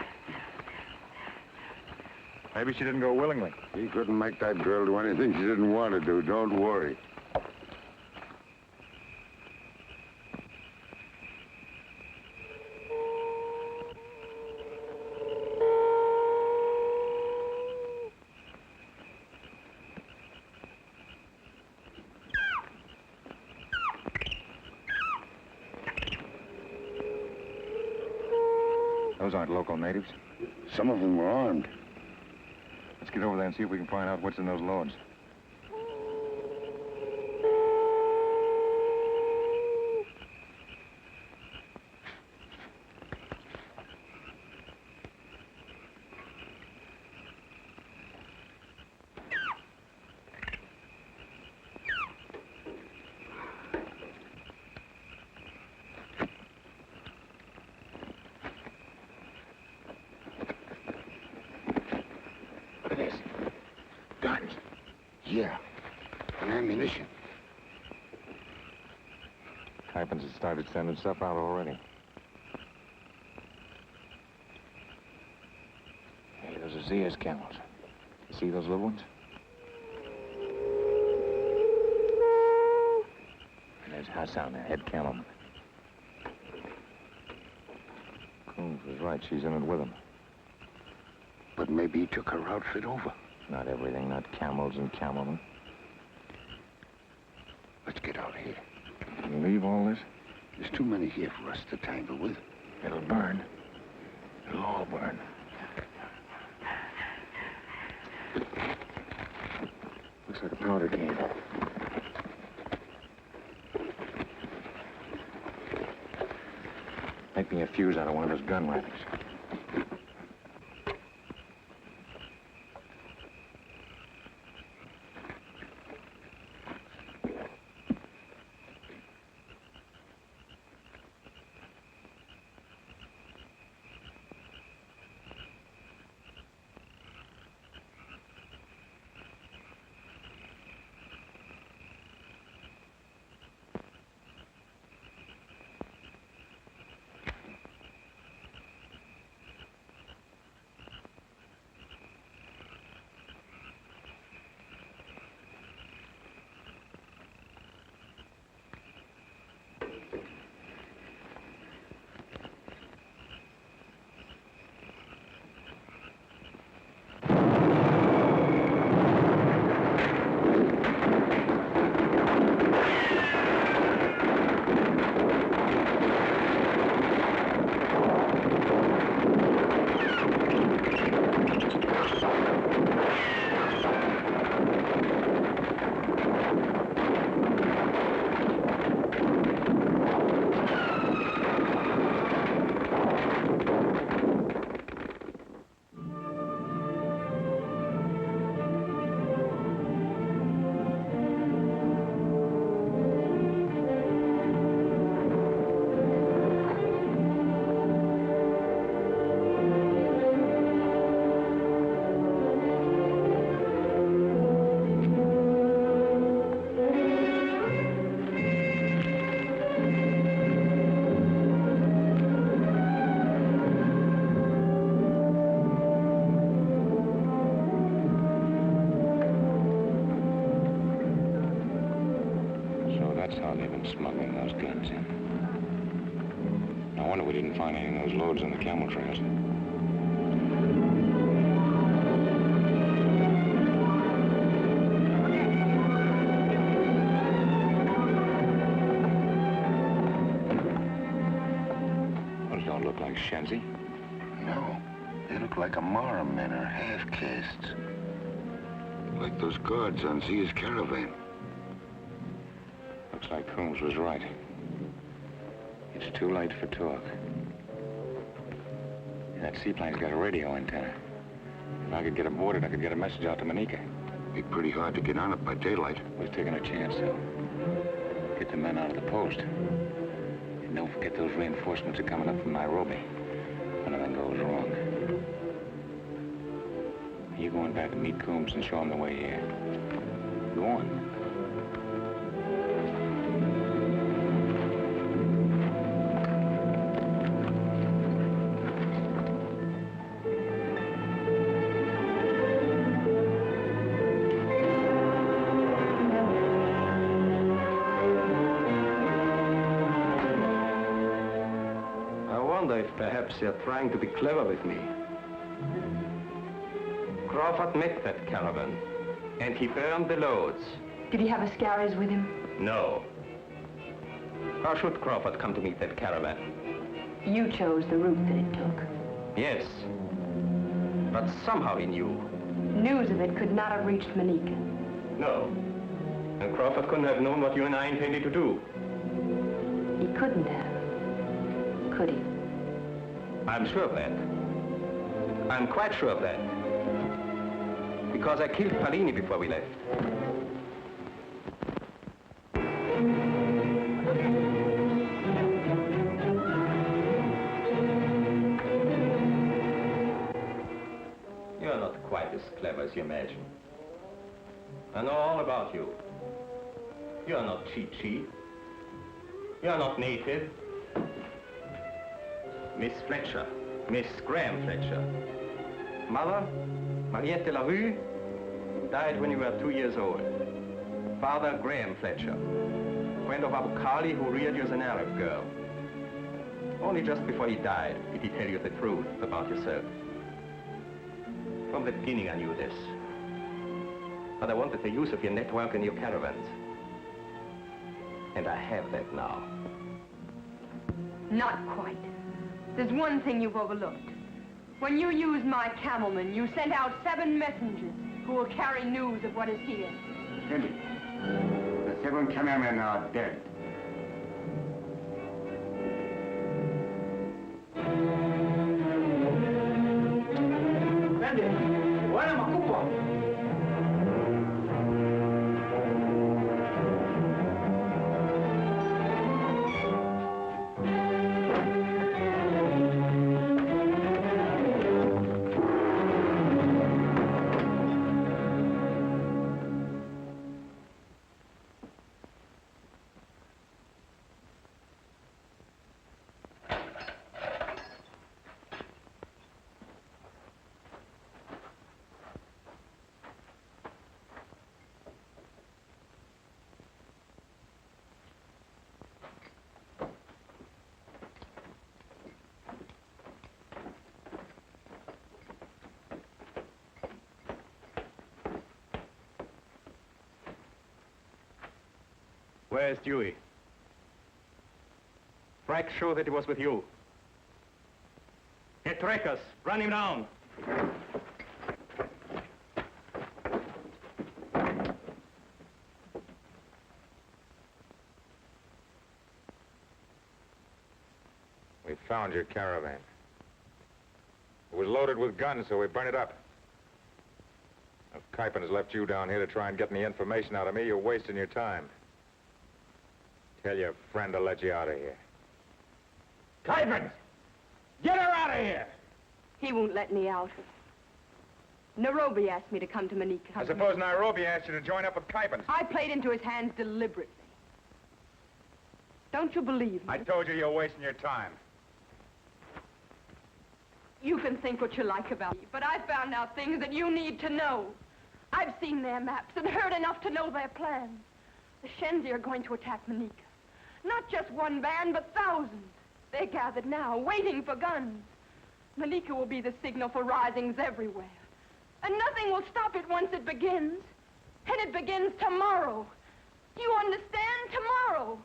Speaker 3: Maybe she didn't go willingly.
Speaker 13: He couldn't make that girl do anything she didn't want to do. Don't worry.
Speaker 3: Those aren't local natives.
Speaker 13: Some of them were armed.
Speaker 3: Let's get over there and see if we can find out what's in those loads.
Speaker 13: Guns. Yeah. And ammunition.
Speaker 3: Kipens has started sending stuff out already.
Speaker 13: Hey,
Speaker 3: Those are Zia's camels. You see those little ones? And there's Hassan, the head camelman. Coombs was right. She's in it with him.
Speaker 13: But maybe he took her outfit over.
Speaker 3: Not everything, not camels and camelmen.
Speaker 13: Let's get out of here.
Speaker 3: You leave all this?
Speaker 13: There's too many here for us to tangle with.
Speaker 3: It'll burn. It'll all burn. Looks like a powder keg. Make me a fuse out of one of those gun wrappings. Smuggling those guns in. No wonder we didn't find any of those loads on the camel trails. Those don't look like Shenzi.
Speaker 13: No, they look like Amara men or half-castes. Like those guards on Zia's caravan.
Speaker 3: Looks like Coombs was right. It's too late for talk. That seaplane's got a radio antenna. If I could get aboard it, I could get a message out to Manica.
Speaker 13: Be pretty hard to get on it by daylight.
Speaker 3: We're taking a chance, though. Get the men out of the post. And don't forget those reinforcements are coming up from Nairobi. If anything goes wrong. You going back to meet Coombs and show him the way here. Go on.
Speaker 11: Perhaps they're trying to be clever with me. Crawford met that caravan, and he burned the loads.
Speaker 10: Did he have Ascaris with him?
Speaker 11: No. How should Crawford come to meet that caravan?
Speaker 10: You chose the route that it took.
Speaker 11: Yes. But somehow he knew.
Speaker 10: News of it could not have reached Manica.
Speaker 11: No. And Crawford couldn't have known what you and I intended to do.
Speaker 10: He couldn't have. Could he?
Speaker 11: I'm sure of that. I'm quite sure of that. Because I killed Palini before we left. You're not quite as clever as you imagine. I know all about you. You're not Chi-Chi. You're not native. Miss Fletcher, Miss Graham Fletcher.
Speaker 8: Mother, Mariette de la Rue, died when you were 2 years old. Father, Graham Fletcher, friend of Abu Khali, who reared you as an Arab girl. Only just before he died did he tell you the truth about yourself. From the beginning I knew this. But I wanted the use of your network and your caravans. And I have that now.
Speaker 10: Not quite. There's one thing you've overlooked. When you used my camelmen, you sent out 7 messengers who will carry news of what is here.
Speaker 3: Cindy, the 7 cameramen are dead.
Speaker 8: Where's Dewey? Frank, show that he was with you. Get Trekkers. Run him down.
Speaker 3: We found your caravan. It was loaded with guns, so we burned it up. If Kipens left you down here to try and get any information out of me, you're wasting your time. Tell your friend to let you out of here.
Speaker 9: Kipens! Get her out of here!
Speaker 10: He won't let me out. Nairobi asked me to come to Manica.
Speaker 3: I suppose Nairobi asked you to join up with Kipens.
Speaker 10: I played into his hands deliberately. Don't you believe me?
Speaker 3: I told you you're wasting your time.
Speaker 10: You can think what you like about me, but I found out things that you need to know. I've seen their maps and heard enough to know their plans. The Shenzi are going to attack Manica. Not just one band, but thousands. They're gathered now, waiting for guns. Manica will be the signal for risings everywhere. And nothing will stop it once it begins. And it begins tomorrow. Do you understand? Tomorrow.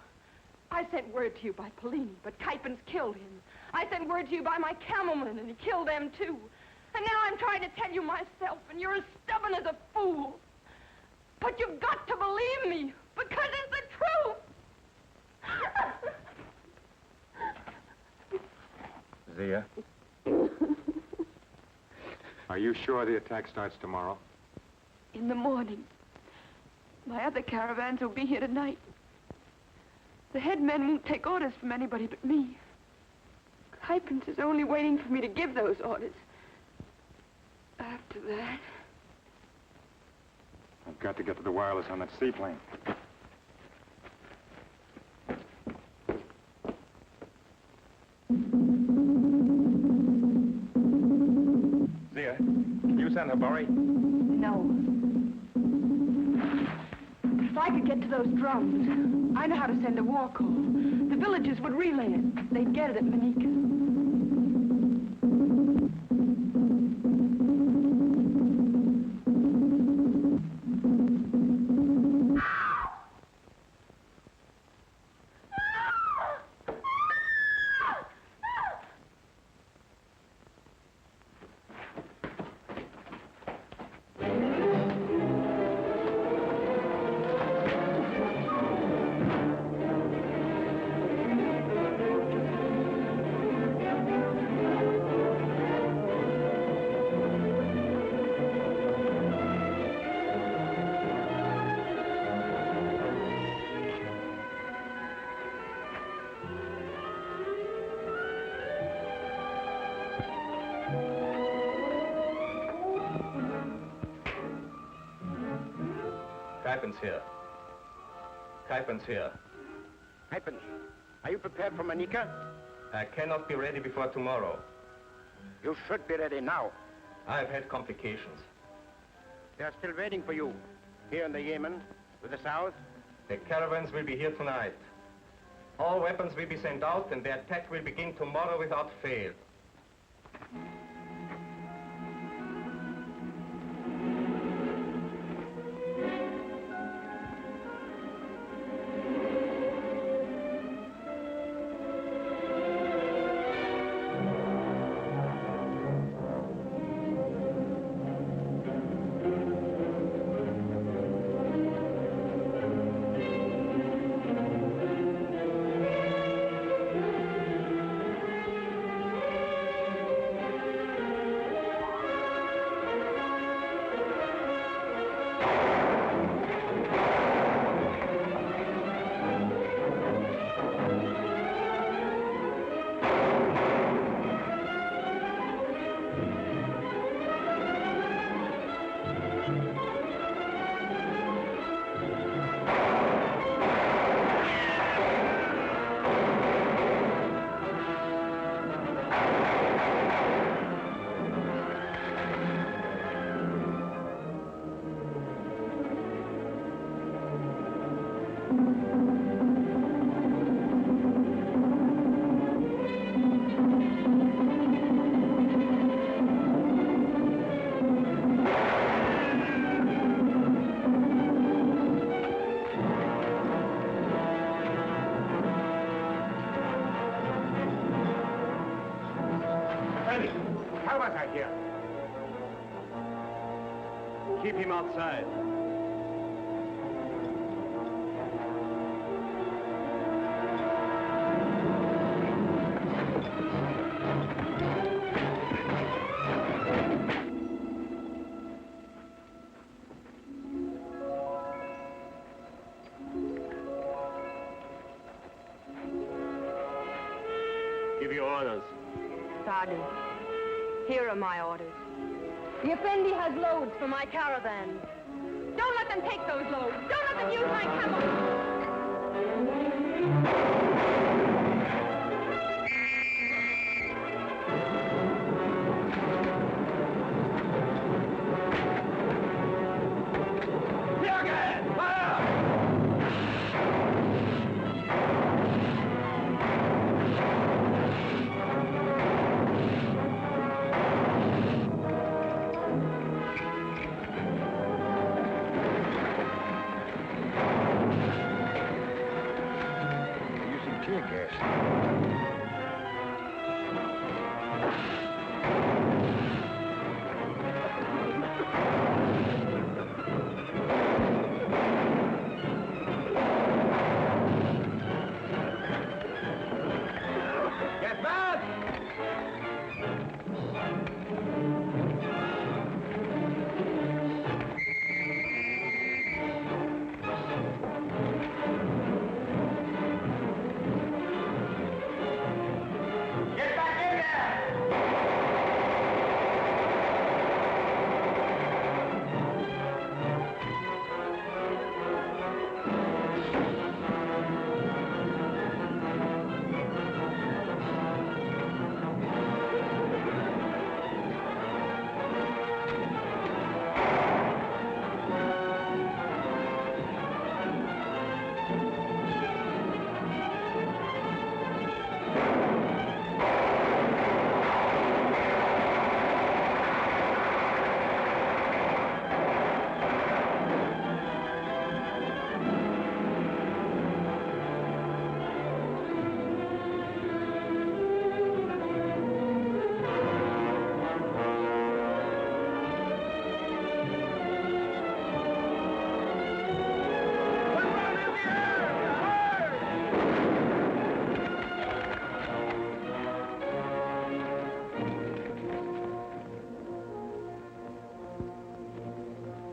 Speaker 10: I sent word to you by Polini, but Kipens killed him. I sent word to you by my camelmen, and he killed them too. And now I'm trying to tell you myself, and you're as stubborn as a fool. But you've got to believe me, because it's the truth.
Speaker 3: Zia? Are you sure the attack starts tomorrow?
Speaker 14: In the morning. My other caravans will be here tonight. The head men won't take orders from anybody but me. Kipens is only waiting for me to give those orders. After that...
Speaker 3: I've got to get to the wireless on that seaplane. Zia, can you send Habari?
Speaker 10: No. If I could get to those drums, I know how to send a war call. The villagers would relay it. They'd get it at Manica.
Speaker 8: Kipens here. Kipens here.
Speaker 9: Kipens, are you prepared for Manica?
Speaker 8: I cannot be ready before tomorrow.
Speaker 9: You should be ready now. I've had complications.
Speaker 15: They are still waiting for you, here in the Yemen, with the South.
Speaker 9: The caravans will be here tonight. All weapons will be sent out, and the attack will begin tomorrow without fail.
Speaker 15: Keep him outside.
Speaker 9: Give your orders.
Speaker 10: Sergeant, here are my orders. The Effendi has loads for my caravan. Don't let them take those loads. Don't let them use my camels.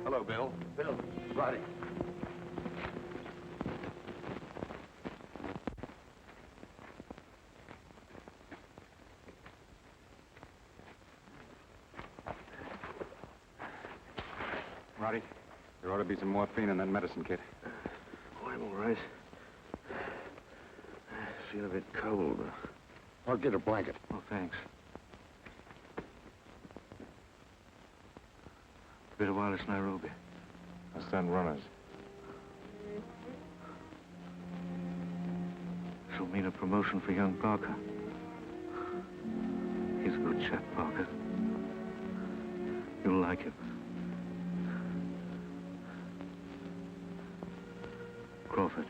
Speaker 4: Hello, Bill.
Speaker 7: Bill, Roddy.
Speaker 3: Roddy, there ought to be some morphine in that medicine kit.
Speaker 6: Oh, I'm all right. I feel a bit cold.
Speaker 13: I'll get a blanket.
Speaker 6: Oh, thanks. been a while it's Nairobi.
Speaker 3: I sent runners.
Speaker 6: It'll mean a promotion for young Parker. He's a good chap, Parker. You'll like him. Crawford,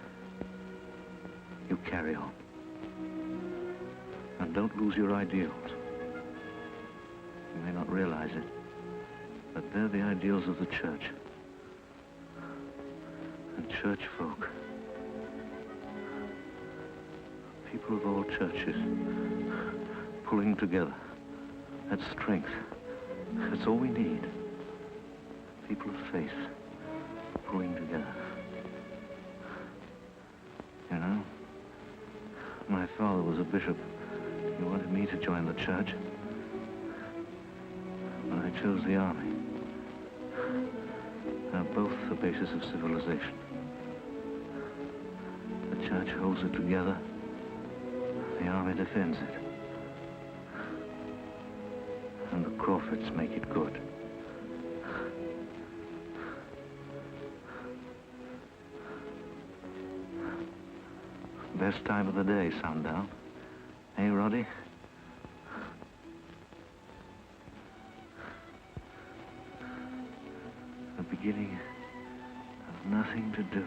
Speaker 6: you carry on. And don't lose your ideals. You may not realize it, but they're the ideals of the church. And church folk. People of all churches pulling together. That's strength. That's all we need. People of faith pulling together. You know, my father was a bishop. He wanted me to join the church. When I chose the army. They're both the basis of civilization. The church holds it together. The army defends it. And the Crawfords make it good. Best time of the day, sundown. Hey, Roddy? The beginning of nothing to do.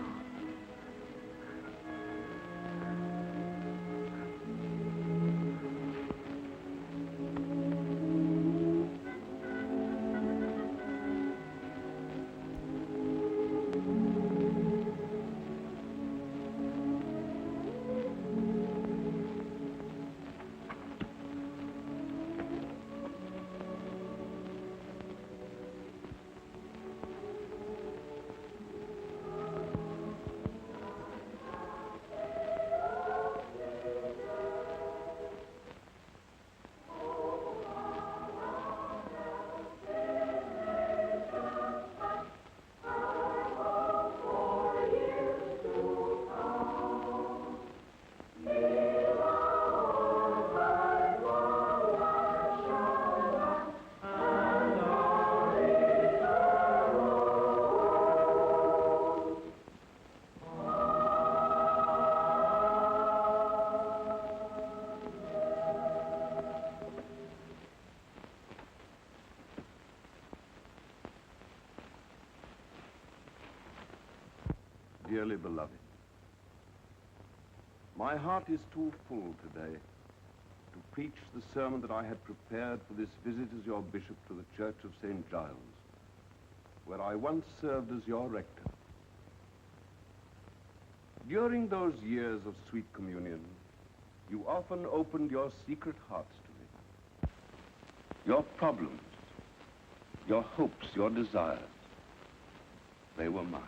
Speaker 5: Dearly beloved, my heart is too full today to preach the sermon that I had prepared for this visit as your bishop to the Church of St. Giles, where I once served as your rector. During those years of sweet communion, you often opened your secret hearts to me. Your problems, your hopes, your desires, they were mine.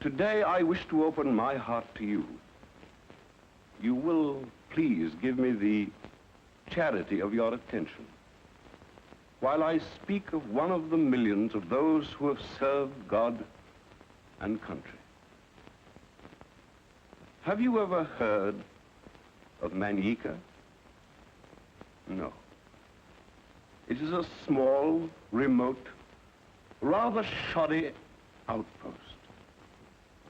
Speaker 5: Today, I wish to open my heart to you. You will please give me the charity of your attention while I speak of one of the millions of those who have served God and country. Have you ever heard of Manica? No. It is a small, remote, rather shoddy outpost.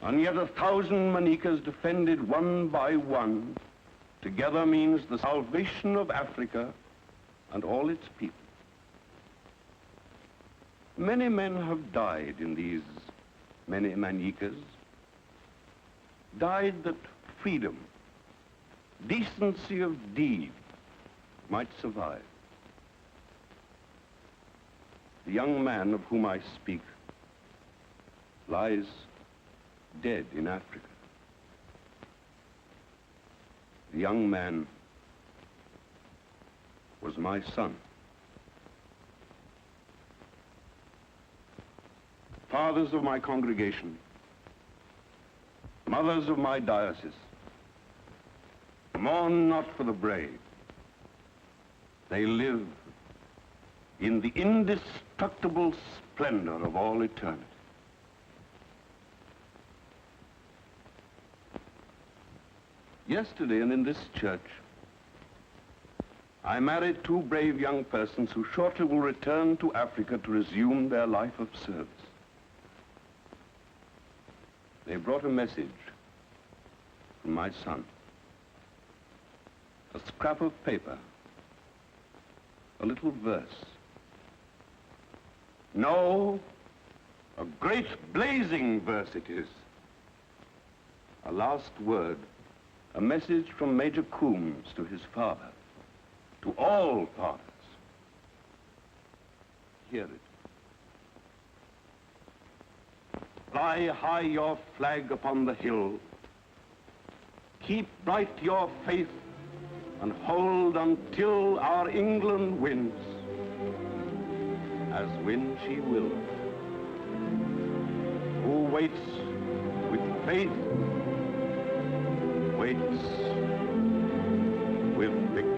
Speaker 5: And yet 1,000 Manicas defended one by one together means the salvation of Africa and all its people. Many men have died in these many Manicas, died that freedom, decency of deed might survive. The young man of whom I speak lies dead in Africa. The young man was my son. Fathers of my congregation, mothers of my diocese, mourn not for the brave. They live in the indestructible splendor of all eternity. Yesterday and in this church,
Speaker 16: I married two brave young persons who shortly will return to Africa to resume their life of service. They brought a message from my son. A scrap of paper, a little verse. No, a great blazing verse it is. A last word, a message from Major Coombs to his father, to all fathers. Hear it. Fly high your flag upon the hill. Keep bright your faith and hold until our England wins, as win she will. Who waits with faith, waits with victory.